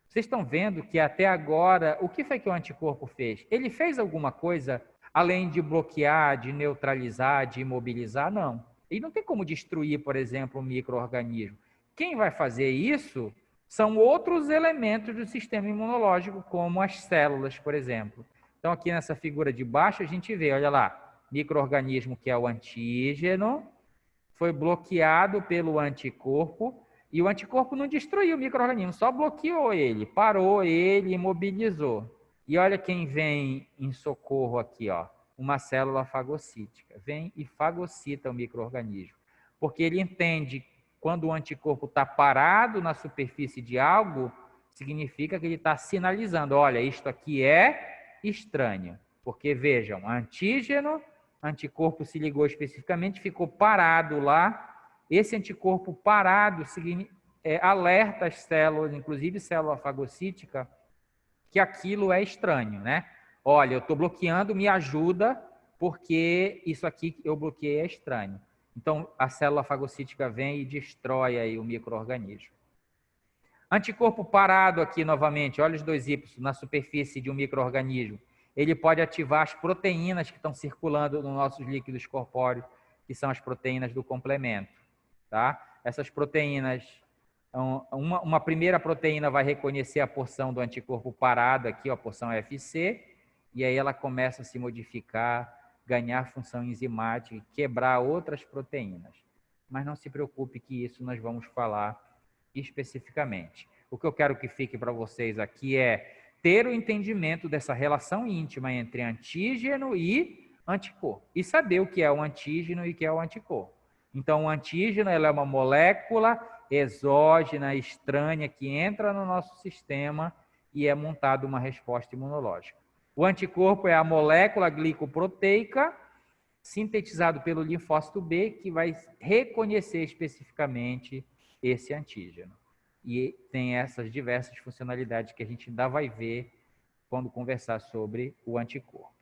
vocês estão vendo que até agora, o que foi que o anticorpo fez? Ele fez alguma coisa além de bloquear, de neutralizar, de imobilizar? Não. Ele não tem como destruir, por exemplo, um micro-organismo. Quem vai fazer isso são outros elementos do sistema imunológico, como as células, por exemplo. Então, aqui nessa figura de baixo, a gente vê, olha lá, micro-organismo que é o antígeno, foi bloqueado pelo anticorpo, e o anticorpo não destruiu o micro-organismo, só bloqueou ele, parou ele, imobilizou. E olha quem vem em socorro aqui, ó, uma célula fagocítica. Vem e fagocita o micro-organismo. Porque ele entende quando o anticorpo está parado na superfície de algo, significa que ele está sinalizando, olha, isto aqui é estranho. Porque, vejam, antígeno, anticorpo se ligou especificamente, ficou parado lá. Esse anticorpo parado alerta as células, inclusive célula fagocítica, que aquilo é estranho, né? Olha, eu estou bloqueando, me ajuda, porque isso aqui que eu bloqueei é estranho. Então, a célula fagocítica vem e destrói aí o micro-organismo. Anticorpo parado aqui novamente, olha os dois Y na superfície de um micro-organismo. Ele pode ativar as proteínas que estão circulando nos nossos líquidos corpóreos, que são as proteínas do complemento. Tá? Essas proteínas... Uma primeira proteína vai reconhecer a porção do anticorpo parado aqui, ó, a porção FC, e aí ela começa a se modificar, ganhar função enzimática, quebrar outras proteínas. Mas não se preocupe que isso nós vamos falar especificamente. O que eu quero que fique para vocês aqui é ter o entendimento dessa relação íntima entre antígeno e anticorpo, e saber o que é o antígeno e o que é o anticorpo. Então, o antígeno ela é uma molécula exógena, estranha, que entra no nosso sistema e é montada uma resposta imunológica. O anticorpo é a molécula glicoproteica sintetizado pelo linfócito B, que vai reconhecer especificamente esse antígeno. E tem essas diversas funcionalidades que a gente ainda vai ver quando conversar sobre o anticorpo.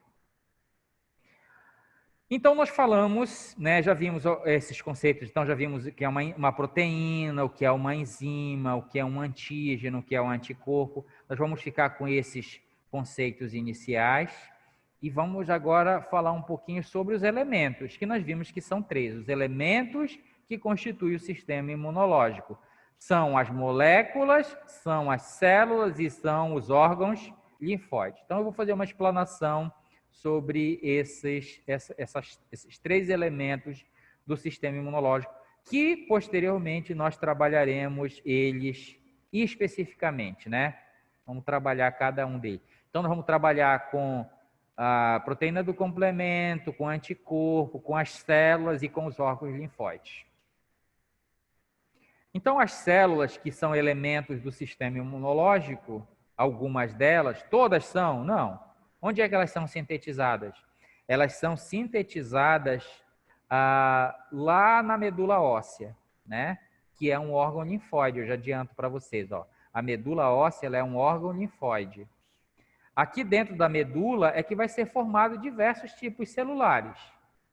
Então, nós falamos, né, já vimos esses conceitos, então já vimos o que é uma proteína, o que é uma enzima, o que é um antígeno, o que é um anticorpo. Nós vamos ficar com esses conceitos iniciais e vamos agora falar um pouquinho sobre os elementos, que nós vimos que são 3. Os elementos que constituem o sistema imunológico. São as moléculas, são as células e são os órgãos linfóides. Então, eu vou fazer uma explanação sobre esses 3 elementos do sistema imunológico, que posteriormente nós trabalharemos eles especificamente, né? Vamos trabalhar cada um deles. Então, nós vamos trabalhar com a proteína do complemento, com o anticorpo, com as células e com os órgãos linfóides. Então, as células, que são elementos do sistema imunológico, algumas delas, todas são? Não. Onde é que elas são sintetizadas? Elas são sintetizadas lá na medula óssea, né? Que é um órgão linfóide, eu já adianto para vocês. Ó. A medula óssea ela é um órgão linfóide. Aqui dentro da medula é que vai ser formado diversos tipos celulares,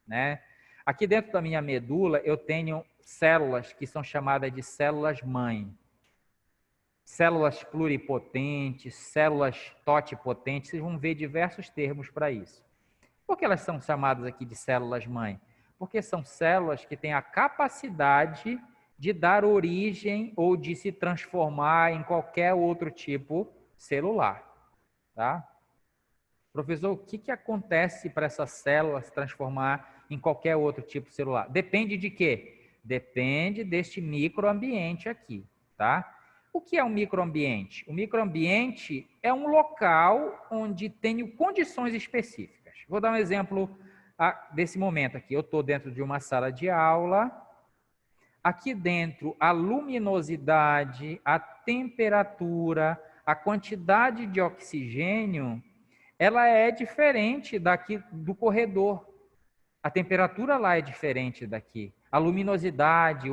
né? Aqui dentro da minha medula eu tenho células que são chamadas de células-mãe. Células pluripotentes, células totipotentes, vocês vão ver diversos termos para isso. Por que elas são chamadas aqui de células-mãe? Porque são células que têm a capacidade de dar origem ou de se transformar em qualquer outro tipo celular. Tá? Professor, o que acontece para essa célula se transformar em qualquer outro tipo celular? Depende de quê? Depende deste microambiente aqui, tá? O que é um microambiente? O microambiente é um local onde tenho condições específicas. Vou dar um exemplo desse momento aqui. Eu estou dentro de uma sala de aula. Aqui dentro, a luminosidade, a temperatura, a quantidade de oxigênio, ela é diferente daqui do corredor. A temperatura lá é diferente daqui. A luminosidade,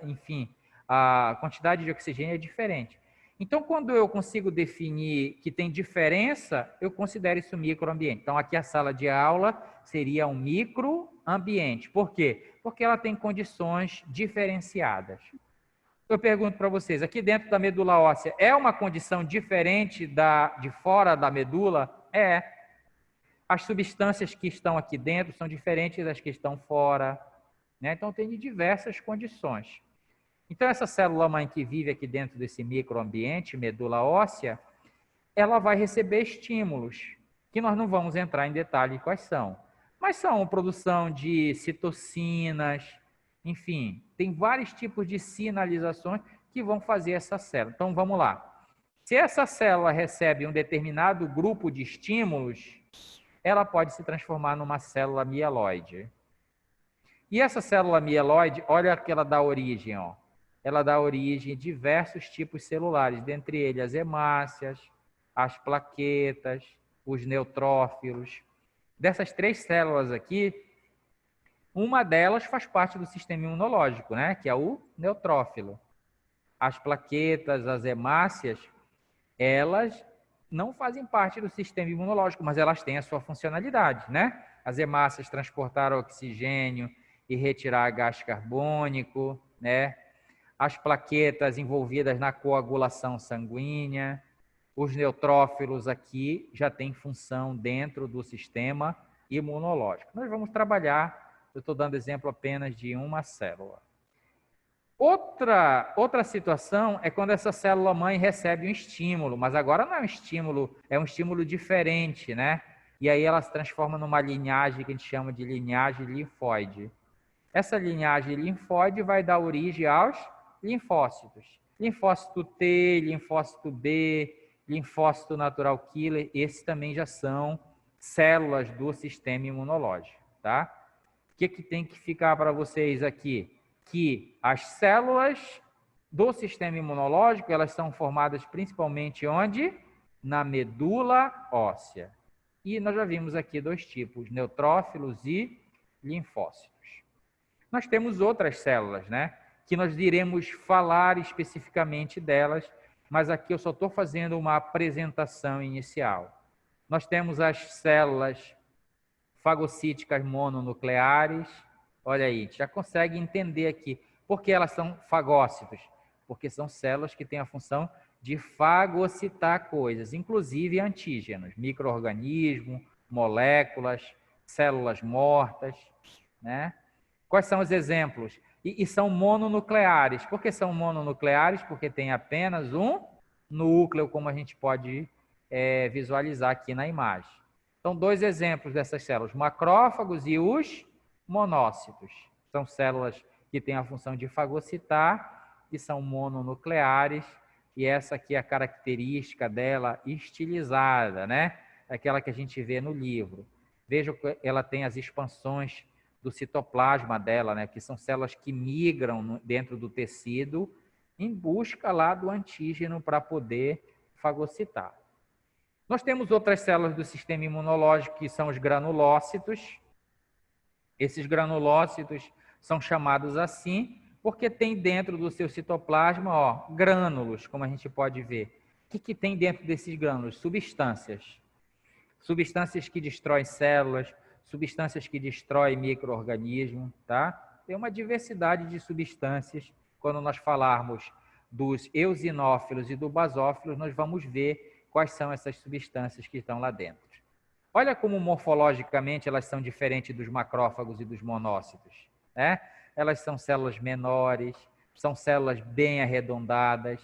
enfim, a quantidade de oxigênio é diferente. Então, quando eu consigo definir que tem diferença, eu considero isso microambiente. Então, aqui a sala de aula seria um microambiente. Por quê? Porque ela tem condições diferenciadas. Eu pergunto para vocês, aqui dentro da medula óssea, é uma condição diferente de fora da medula? É. As substâncias que estão aqui dentro são diferentes das que estão fora, né? Então, tem diversas condições. Então, essa célula-mãe que vive aqui dentro desse microambiente, medula óssea, ela vai receber estímulos, que nós não vamos entrar em detalhe quais são. Mas são produção de citocinas, enfim, tem vários tipos de sinalizações que vão fazer essa célula. Então, vamos lá. Se essa célula recebe um determinado grupo de estímulos, ela pode se transformar numa célula mieloide. E essa célula mieloide, olha que ela dá origem, ó. Ela dá origem a diversos tipos celulares, dentre eles as hemácias, as plaquetas, os neutrófilos. Dessas 3 células aqui, uma delas faz parte do sistema imunológico, né? Que é o neutrófilo. As plaquetas, as hemácias, elas não fazem parte do sistema imunológico, mas elas têm a sua funcionalidade, né? As hemácias transportar oxigênio e retirar gás carbônico, né? As plaquetas envolvidas na coagulação sanguínea, os neutrófilos aqui já têm função dentro do sistema imunológico. Nós vamos trabalhar, eu estou dando exemplo apenas de uma célula. Outra situação é quando essa célula-mãe recebe um estímulo, mas agora não é um estímulo, é um estímulo diferente, né? E aí ela se transforma numa linhagem que a gente chama de linhagem linfóide. Essa linhagem linfóide vai dar origem aos linfócitos. Linfócito T, linfócito B, linfócito natural killer, esses também já são células do sistema imunológico, tá? O que tem que ficar para vocês aqui? Que as células do sistema imunológico, elas são formadas principalmente onde? Na medula óssea. E nós já vimos aqui dois tipos, neutrófilos e linfócitos. Nós temos outras células, né? Que nós iremos falar especificamente delas, mas aqui eu só estou fazendo uma apresentação inicial. Nós temos as células fagocíticas mononucleares. Olha aí, já consegue entender aqui. Por que elas são fagócitos? Porque são células que têm a função de fagocitar coisas, inclusive antígenos, micro-organismos, moléculas, células mortas, né? Quais são os exemplos? E são mononucleares. Por que são mononucleares? Porque tem apenas um núcleo, como a gente pode visualizar aqui na imagem. Então, dois exemplos dessas células, macrófagos e os monócitos. São células que têm a função de fagocitar e são mononucleares. E essa aqui é a característica dela estilizada, né? Aquela que a gente vê no livro. Veja que ela tem as expansões do citoplasma dela, né? Que são células que migram dentro do tecido em busca lá do antígeno para poder fagocitar. Nós temos outras células do sistema imunológico que são os granulócitos. Esses granulócitos são chamados assim porque tem dentro do seu citoplasma, ó, grânulos, como a gente pode ver. O que tem dentro desses grânulos? Substâncias. Substâncias que destroem células, substâncias que destroem micro-organismos, tá? Tem uma diversidade de substâncias. Quando nós falarmos dos eosinófilos e do basófilos, nós vamos ver quais são essas substâncias que estão lá dentro. Olha como morfologicamente elas são diferentes dos macrófagos e dos monócitos, né? Elas são células menores, são células bem arredondadas,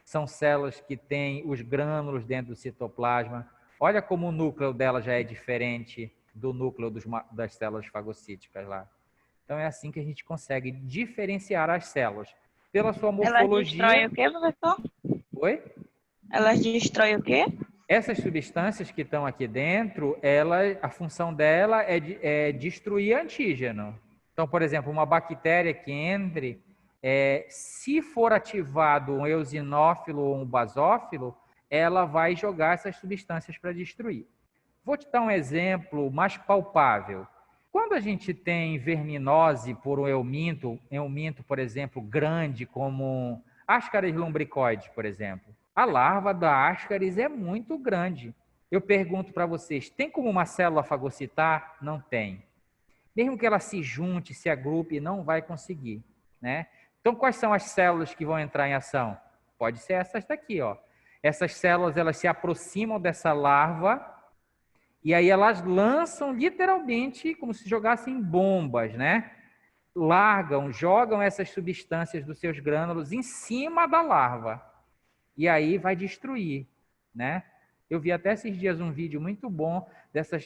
são células que têm os grânulos dentro do citoplasma. Olha como o núcleo dela já é diferente do núcleo das células fagocíticas lá. Então é assim que a gente consegue diferenciar as células. Pela sua morfologia... Elas destroem o quê, professor? Oi? Elas destroem o quê? Essas substâncias que estão aqui dentro, a função dela é destruir antígeno. Então, por exemplo, uma bactéria que entre, se for ativado um eosinófilo ou um basófilo, ela vai jogar essas substâncias para destruir. Vou te dar um exemplo mais palpável. Quando a gente tem verminose por um euminto, por exemplo, grande, como Ascaris lumbricoides, por exemplo, a larva da Ascaris é muito grande. Eu pergunto para vocês, tem como uma célula fagocitar? Não tem. Mesmo que ela se junte, se agrupe, não vai conseguir, né? Então, quais são as células que vão entrar em ação? Pode ser essas daqui, ó. Essas células, elas se aproximam dessa larva e aí elas lançam literalmente como se jogassem bombas, né? Jogam essas substâncias dos seus grânulos em cima da larva. E aí vai destruir, né? Eu vi até esses dias um vídeo muito bom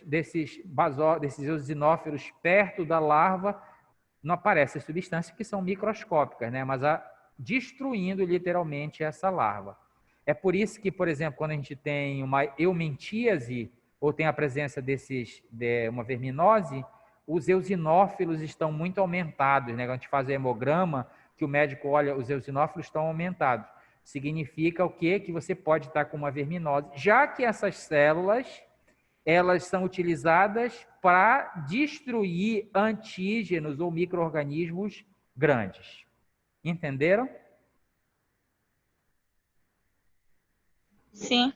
desses eosinófilos perto da larva. Não aparecem substâncias que são microscópicas, né? Mas destruindo literalmente essa larva. É por isso que, por exemplo, quando a gente tem uma eumentíase ou tem a presença de uma verminose, os eosinófilos estão muito aumentados, né? Quando a gente faz o hemograma, que o médico olha, os eosinófilos estão aumentados. Significa o quê? Que você pode estar com uma verminose, já que essas células, elas são utilizadas para destruir antígenos ou micro-organismos grandes. Entenderam? Sim.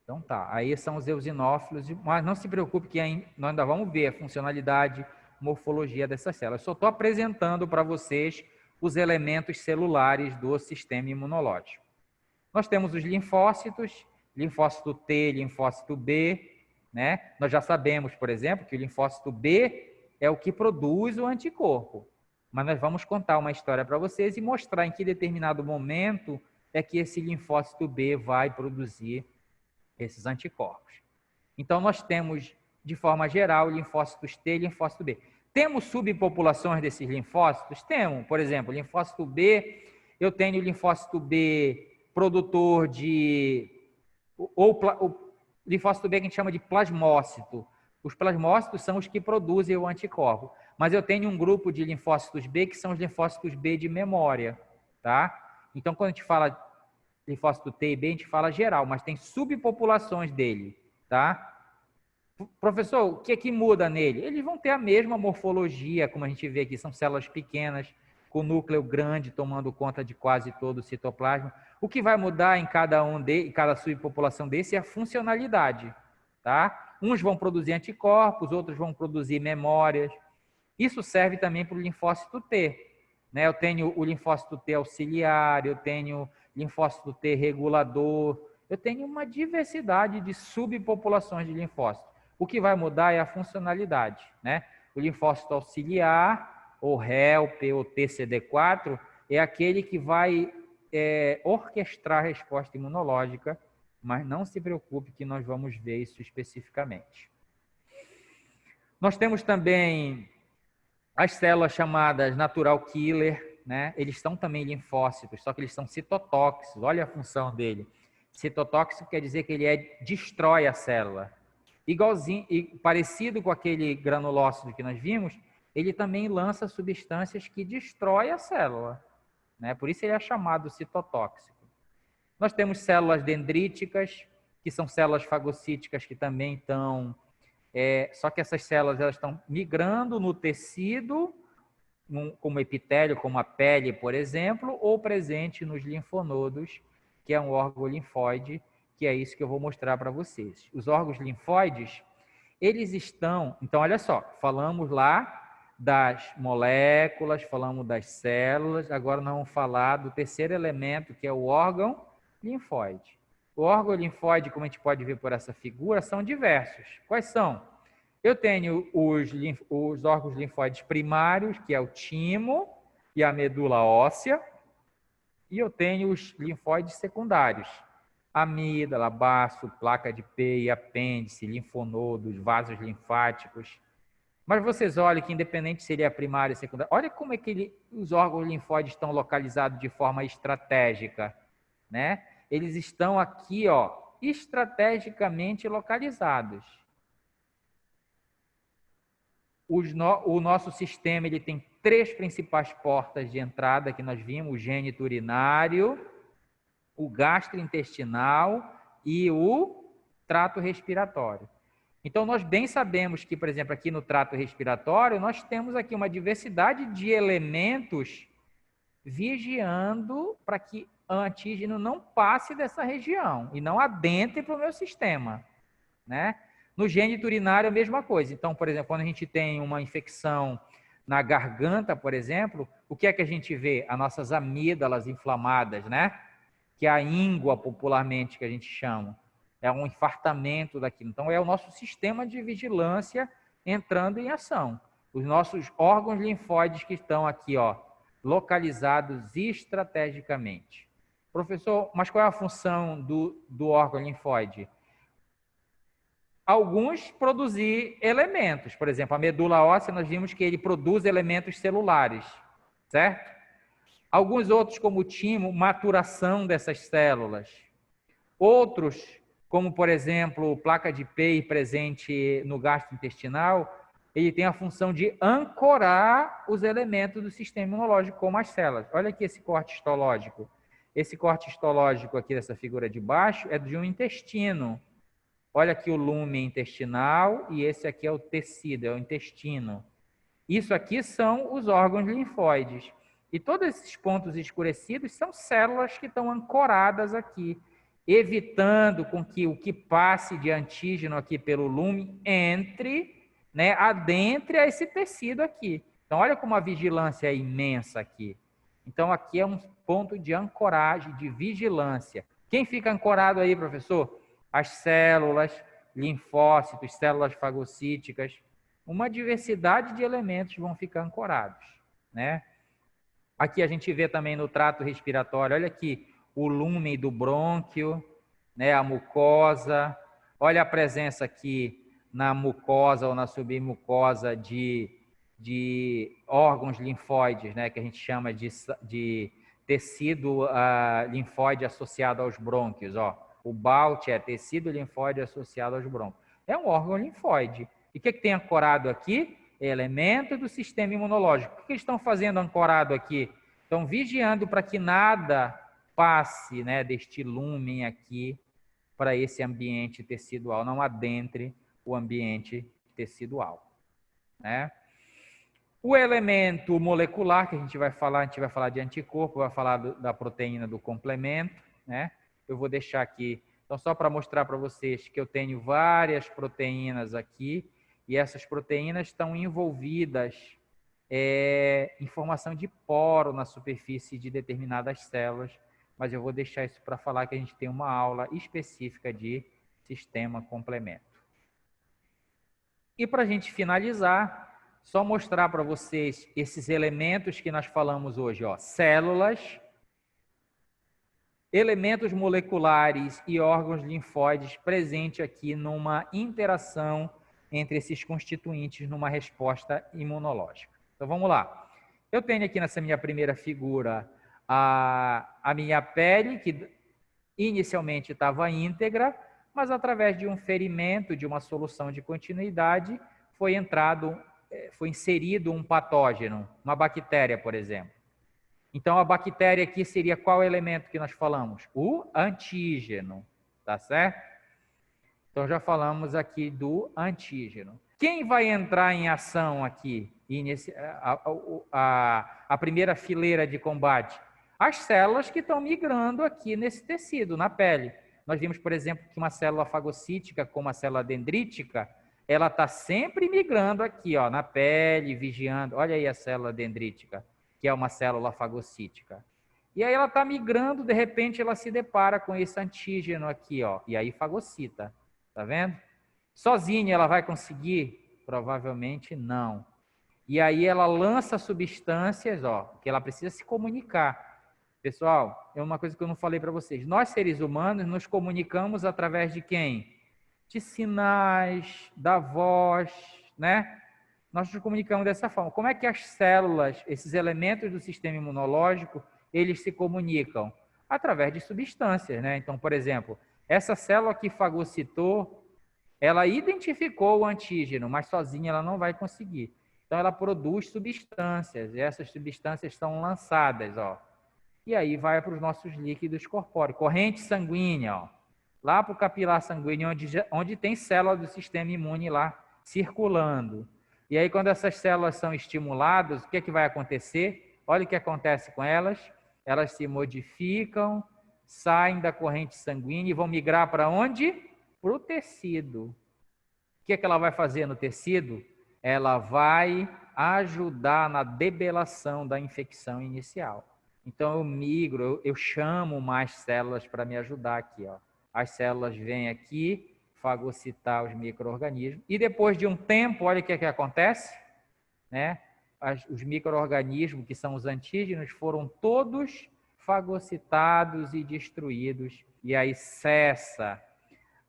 Então tá, aí são os eosinófilos, mas não se preocupe que nós ainda vamos ver a funcionalidade, morfologia dessas células. Só estou apresentando para vocês os elementos celulares do sistema imunológico. Nós temos os linfócitos, linfócito T, linfócito B, né? Nós já sabemos, por exemplo, que o linfócito B é o que produz o anticorpo. Mas nós vamos contar uma história para vocês e mostrar em que determinado momento é que esse linfócito B vai produzir esses anticorpos. Então, nós temos, de forma geral, linfócitos T e linfócito B. Temos subpopulações desses linfócitos? Temos. Por exemplo, linfócito B, eu tenho linfócito B produtor de... o linfócito B que a gente chama de plasmócito. Os plasmócitos são os que produzem o anticorpo. Mas eu tenho um grupo de linfócitos B que são os linfócitos B de memória, tá? Então, quando a gente fala linfócito T e B, a gente fala geral, mas tem subpopulações dele, tá? Professor, o que é que muda nele? Eles vão ter a mesma morfologia, como a gente vê aqui, são células pequenas, com núcleo grande, tomando conta de quase todo o citoplasma. O que vai mudar em cada subpopulação desse é a funcionalidade, tá? Uns vão produzir anticorpos, outros vão produzir memórias. Isso serve também para o linfócito T, né? Eu tenho o linfócito T auxiliar, eu tenho linfócito T regulador, eu tenho uma diversidade de subpopulações de linfócitos. O que vai mudar é a funcionalidade, né? O linfócito auxiliar, ou HELP, ou TCD4, é aquele que vai orquestrar a resposta imunológica, mas não se preocupe que nós vamos ver isso especificamente. Nós temos também as células chamadas natural killer, né? Eles são também linfócitos, só que eles são citotóxicos. Olha a função dele. Citotóxico quer dizer que ele destrói a célula. Igualzinho, parecido com aquele granulócito que nós vimos, ele também lança substâncias que destroem a célula, né? Por isso ele é chamado citotóxico. Nós temos células dendríticas, que são células fagocíticas que também estão... só que essas células elas estão migrando no tecido, como epitélio, como a pele, por exemplo, ou presente nos linfonodos, que é um órgão linfóide, que é isso que eu vou mostrar para vocês. Os órgãos linfóides, eles estão... Então, olha só, falamos lá das moléculas, falamos das células, agora nós vamos falar do terceiro elemento, que é o órgão linfóide. O órgão linfóide, como a gente pode ver por essa figura, são diversos. Quais são? Eu tenho os órgãos linfóides primários, que é o timo e a medula óssea, e eu tenho os linfóides secundários, amígdala, baço, placa de Pey, apêndice, linfonodos, vasos linfáticos. Mas vocês olhem que independente se ele é primário ou secundário, olha como é que os órgãos linfóides estão localizados de forma estratégica, né? Eles estão aqui, ó, estrategicamente localizados. O nosso sistema ele tem 3 principais portas de entrada que nós vimos: o gênito urinário, o gastrointestinal e o trato respiratório. Então, nós bem sabemos que, por exemplo, aqui no trato respiratório, nós temos aqui uma diversidade de elementos vigiando para que o antígeno não passe dessa região e não adentre para o meu sistema, né? No gênito urinário, a mesma coisa. Então, por exemplo, quando a gente tem uma infecção na garganta, por exemplo, o que é que a gente vê? As nossas amígdalas inflamadas, né? Que é a íngua, popularmente, que a gente chama. É um infartamento daquilo. Então, é o nosso sistema de vigilância entrando em ação. Os nossos órgãos linfóides que estão aqui, ó, localizados estrategicamente. Professor, mas qual é a função do órgão linfóide? Alguns produzir elementos. Por exemplo, a medula óssea, nós vimos que ele produz elementos celulares, certo? Alguns outros, como o timo, maturação dessas células. Outros, como por exemplo, placa de Pey presente no gastrointestinal, ele tem a função de ancorar os elementos do sistema imunológico, como as células. Olha aqui esse corte histológico. Esse corte histológico aqui dessa figura de baixo é de um intestino. Olha aqui o lume intestinal e esse aqui é o tecido, é o intestino. Isso aqui são os órgãos linfóides. E todos esses pontos escurecidos são células que estão ancoradas aqui, evitando com que o que passe de antígeno aqui pelo lume entre, né, adentre a esse tecido aqui. Então, olha como a vigilância é imensa aqui. Então, aqui é um ponto de ancoragem, de vigilância. Quem fica ancorado aí, professor? As células, linfócitos, células fagocíticas, uma diversidade de elementos vão ficar ancorados, né? Aqui a gente vê também no trato respiratório, olha aqui, o lumen do brônquio, né, a mucosa, olha a presença aqui na mucosa ou na submucosa de órgãos linfóides, né, que a gente chama de tecido linfóide associado aos brônquios, ó. O BALT é tecido linfóide associado aos brônquios. É um órgão linfóide. E o que tem ancorado aqui? Elemento do sistema imunológico. O que eles estão fazendo ancorado aqui? Estão vigiando para que nada passe, né, deste lúmen aqui para esse ambiente tecidual, não adentre o ambiente tecidual, né? O elemento molecular que a gente vai falar de anticorpo, vai falar da proteína do complemento, né? Eu vou deixar aqui, então só para mostrar para vocês que eu tenho várias proteínas aqui, e essas proteínas estão envolvidas em formação de poro na superfície de determinadas células, mas eu vou deixar isso para falar que a gente tem uma aula específica de sistema complemento. E para a gente finalizar, só mostrar para vocês esses elementos que nós falamos hoje, ó, células, elementos moleculares e órgãos linfóides presentes aqui numa interação entre esses constituintes numa resposta imunológica. Então vamos lá. Eu tenho aqui nessa minha primeira figura a minha pele, que inicialmente estava íntegra, mas através de um ferimento, de uma solução de continuidade, foi inserido um patógeno, uma bactéria, por exemplo. Então, a bactéria aqui seria qual elemento que nós falamos? O antígeno, tá certo? Então, já falamos aqui do antígeno. Quem vai entrar em ação aqui, a primeira fileira de combate? As células que estão migrando aqui nesse tecido, na pele. Nós vimos, por exemplo, que uma célula fagocítica, como a célula dendrítica, ela está sempre migrando aqui, ó, na pele, vigiando. Olha aí a célula dendrítica, que é uma célula fagocítica. E aí ela está migrando, de repente ela se depara com esse antígeno aqui, ó, e aí fagocita. Tá vendo? Sozinha ela vai conseguir? Provavelmente não. E aí ela lança substâncias, ó, que ela precisa se comunicar. Pessoal, é uma coisa que eu não falei para vocês. Nós, seres humanos, nos comunicamos através de quem? De sinais, da voz, né? Nós nos comunicamos dessa forma. Como é que as células, esses elementos do sistema imunológico, eles se comunicam? Através de substâncias, né? Então, por exemplo, essa célula que fagocitou, ela identificou o antígeno, mas sozinha ela não vai conseguir. Então, ela produz substâncias, e essas substâncias são lançadas, ó. E aí vai para os nossos líquidos corpóreos. Corrente sanguínea, ó. Lá para o capilar sanguíneo, onde tem célula do sistema imune lá circulando. E aí, quando essas células são estimuladas, o que é que vai acontecer? Olha o que acontece com elas. Elas se modificam, saem da corrente sanguínea e vão migrar para onde? Para o tecido. O que é que ela vai fazer no tecido? Ela vai ajudar na debelação da infecção inicial. Então, eu migro, eu chamo mais células para me ajudar aqui, ó. As células vêm aqui fagocitar os micro-organismos. E depois de um tempo, olha o que é que acontece, né? Os micro-organismos, que são os antígenos, foram todos fagocitados e destruídos. E aí cessa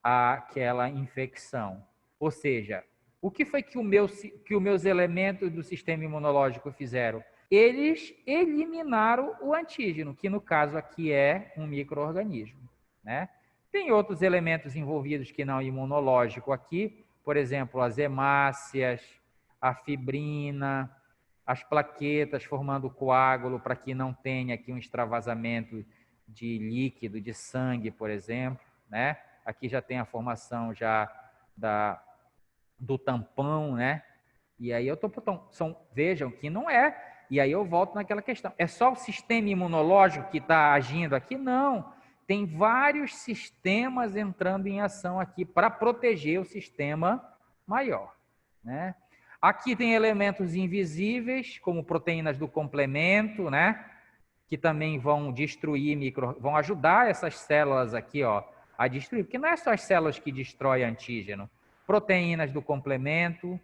aquela infecção. Ou seja, o que foi que os meus elementos do sistema imunológico fizeram? Eles eliminaram o antígeno, que no caso aqui é um micro-organismo, né? Tem outros elementos envolvidos que não imunológico aqui, por exemplo, as hemácias, a fibrina, as plaquetas formando coágulo para que não tenha aqui um extravasamento de líquido, de sangue, por exemplo, né? Aqui já tem a formação já do tampão, né? E aí eu tô vejam que não é. E aí eu volto naquela questão. É só o sistema imunológico que está agindo aqui? Não. Tem vários sistemas entrando em ação aqui para proteger o sistema maior, né? Aqui tem elementos invisíveis, como proteínas do complemento, né? Que também vão destruir vão ajudar essas células aqui, ó, a destruir. Porque não é só as células que destroem antígeno. Proteínas do complemento.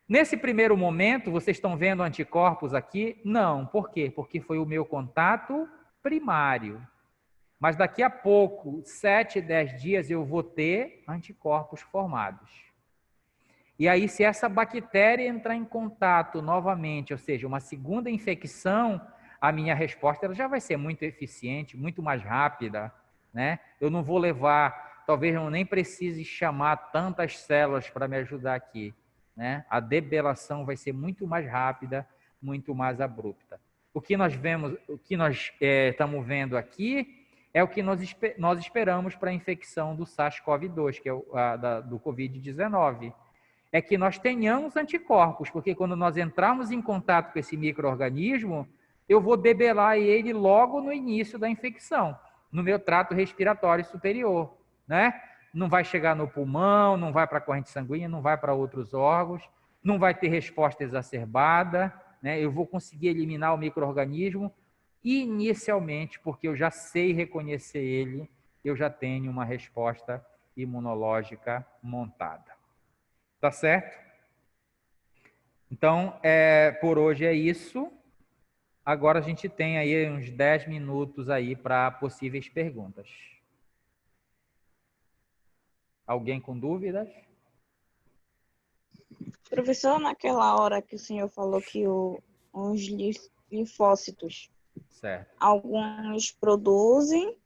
Nesse primeiro momento, vocês estão vendo anticorpos aqui? Não. Por quê? Porque foi o meu contato primário. Mas daqui a pouco, 7, 10 dias, eu vou ter anticorpos formados. E aí, se essa bactéria entrar em contato novamente, ou seja, uma segunda infecção, a minha resposta ela já vai ser muito eficiente, muito mais rápida, né? Eu não vou levar, talvez eu nem precise chamar tantas células para me ajudar aqui, né? A debelação vai ser muito mais rápida, muito mais abrupta. O que nós vemos, o que nós estamos vendo aqui é o que nós esperamos para a infecção do SARS-CoV-2, que é do Covid-19. É que nós tenhamos anticorpos, porque quando nós entrarmos em contato com esse micro-organismo, eu vou debelar ele logo no início da infecção, no meu trato respiratório superior, né? Não vai chegar no pulmão, não vai para a corrente sanguínea, não vai para outros órgãos, não vai ter resposta exacerbada, né? Eu vou conseguir eliminar o micro-organismo inicialmente, porque eu já sei reconhecer ele, eu já tenho uma resposta imunológica montada. Tá certo? Então, por hoje é isso. Agora a gente tem aí uns 10 minutos aí para possíveis perguntas. Alguém com dúvidas? Professor, naquela hora que o senhor falou que os linfócitos, Certo. alguns produzem,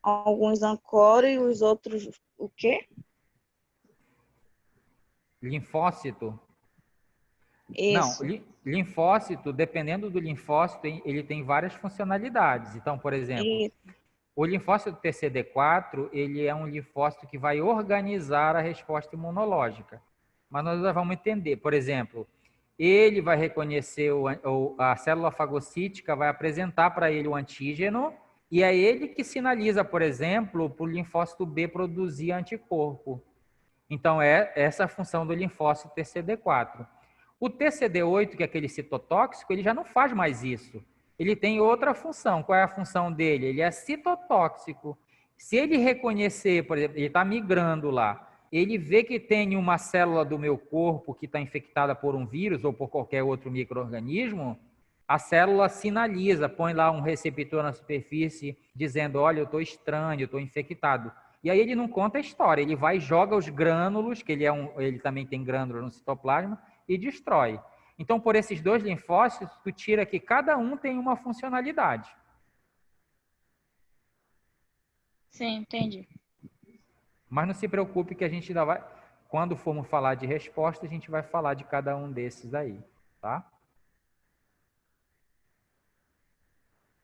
alguns ancoram e os outros o quê? Linfócito? Isso. Não, linfócito, dependendo do linfócito, ele tem várias funcionalidades. Então, por exemplo, Isso. o linfócito TCD4, ele é um linfócito que vai organizar a resposta imunológica. Mas nós vamos entender, por exemplo, ele vai reconhecer a célula fagocítica, vai apresentar para ele o antígeno, e é ele que sinaliza, por exemplo, para o linfócito B produzir anticorpo. Então, é essa a função do linfócito TCD4. O TCD8, que é aquele citotóxico, ele já não faz mais isso. Ele tem outra função. Qual é a função dele? Ele é citotóxico. Se ele reconhecer, por exemplo, ele está migrando lá, ele vê que tem uma célula do meu corpo que está infectada por um vírus ou por qualquer outro micro-organismo, a célula sinaliza, põe lá um receptor na superfície dizendo, olha, eu estou estranho, eu estou infectado. E aí ele não conta a história, ele vai e joga os grânulos, que ele também tem grânulos no citoplasma, e destrói. Então, por esses dois linfócitos, tu tira que cada um tem uma funcionalidade. Sim, entendi. Mas não se preocupe que a gente ainda vai, quando formos falar de resposta, a gente vai falar de cada um desses aí, tá?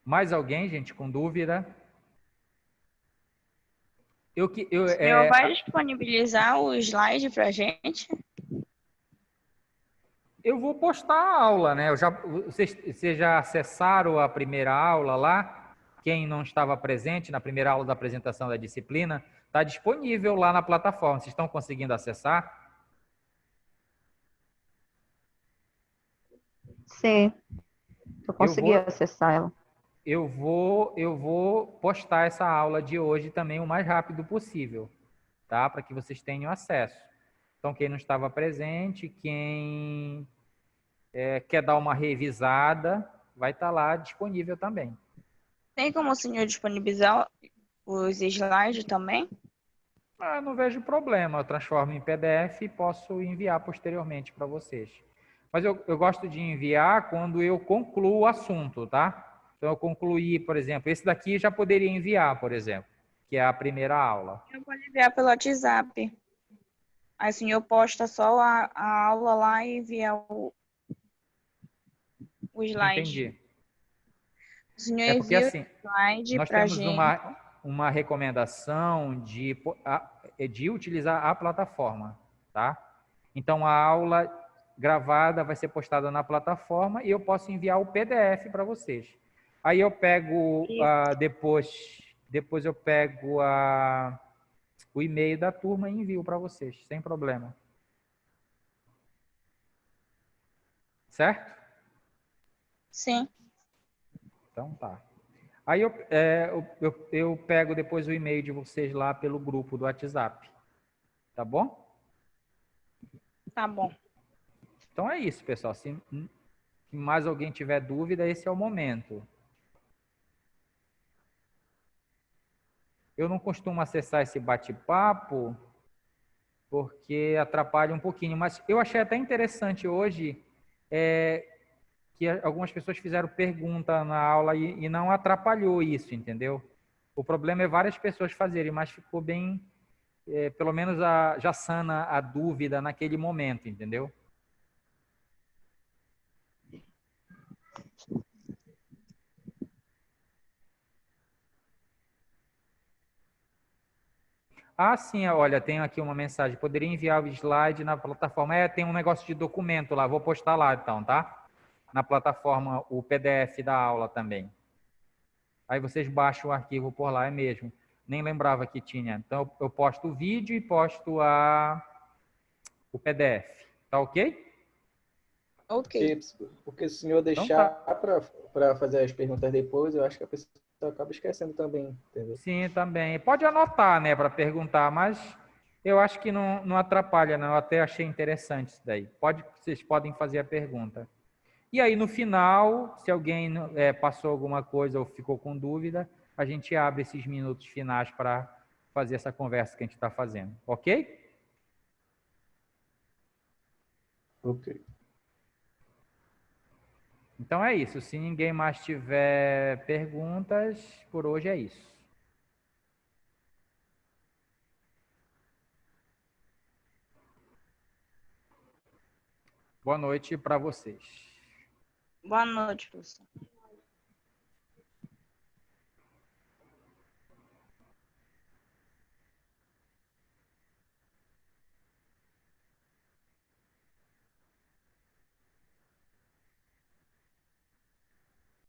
Mais alguém, gente, com dúvida? O senhor vai disponibilizar o slide para a gente? Eu vou postar a aula, né? Vocês já acessaram a primeira aula lá? Quem não estava presente na primeira aula da apresentação da disciplina, está disponível lá na plataforma. Vocês estão conseguindo acessar? Sim, eu consegui acessar ela. Eu vou postar essa aula de hoje também o mais rápido possível, tá? Para que vocês tenham acesso. Então, quem não estava presente, quem quer dar uma revisada, vai estar lá disponível também. Tem como o senhor disponibilizar os slides também? Não vejo problema, eu transformo em PDF e posso enviar posteriormente para vocês. Mas eu gosto de enviar quando eu concluo o assunto, tá? Então, eu concluí, por exemplo, esse daqui já poderia enviar, por exemplo, que é a primeira aula. Eu vou enviar pelo WhatsApp. Aí o senhor posta só a aula lá e envia o slide. Entendi. O senhor porque envia assim, o slide nós pra temos gente. uma recomendação de utilizar a plataforma, tá? Então, a aula gravada vai ser postada na plataforma e eu posso enviar o PDF para vocês. Aí eu pego, depois eu pego o e-mail da turma e envio para vocês, sem problema. Certo? Sim. Então tá. Aí eu pego depois o e-mail de vocês lá pelo grupo do WhatsApp. Tá bom? Tá bom. Então é isso, pessoal. Se mais alguém tiver dúvida, esse é o momento. Eu não costumo acessar esse bate-papo porque atrapalha um pouquinho, mas eu achei até interessante hoje que algumas pessoas fizeram pergunta na aula e não atrapalhou isso, entendeu? O problema é várias pessoas fazerem, mas ficou bem, pelo menos já sana a dúvida naquele momento, entendeu? Ah, sim, olha, tenho aqui uma mensagem. Poderia enviar o slide na plataforma. Tem um negócio de documento lá, vou postar lá então, tá? Na plataforma, o PDF da aula também. Aí vocês baixam o arquivo por lá, é mesmo. Nem lembrava que tinha. Então, eu posto o vídeo e posto o PDF. Tá ok? Ok. Porque se o senhor Então deixar tá. para fazer as perguntas depois, eu acho que a pessoa acaba esquecendo também, entendeu? Sim, também. Pode anotar, né, para perguntar, mas eu acho que não atrapalha, não. Eu até achei interessante isso daí. Vocês podem fazer a pergunta. E aí, no final, se alguém passou alguma coisa ou ficou com dúvida, a gente abre esses minutos finais para fazer essa conversa que a gente está fazendo. Ok? Ok. Então é isso. Se ninguém mais tiver perguntas, por hoje é isso. Boa noite para vocês. Boa noite, professor.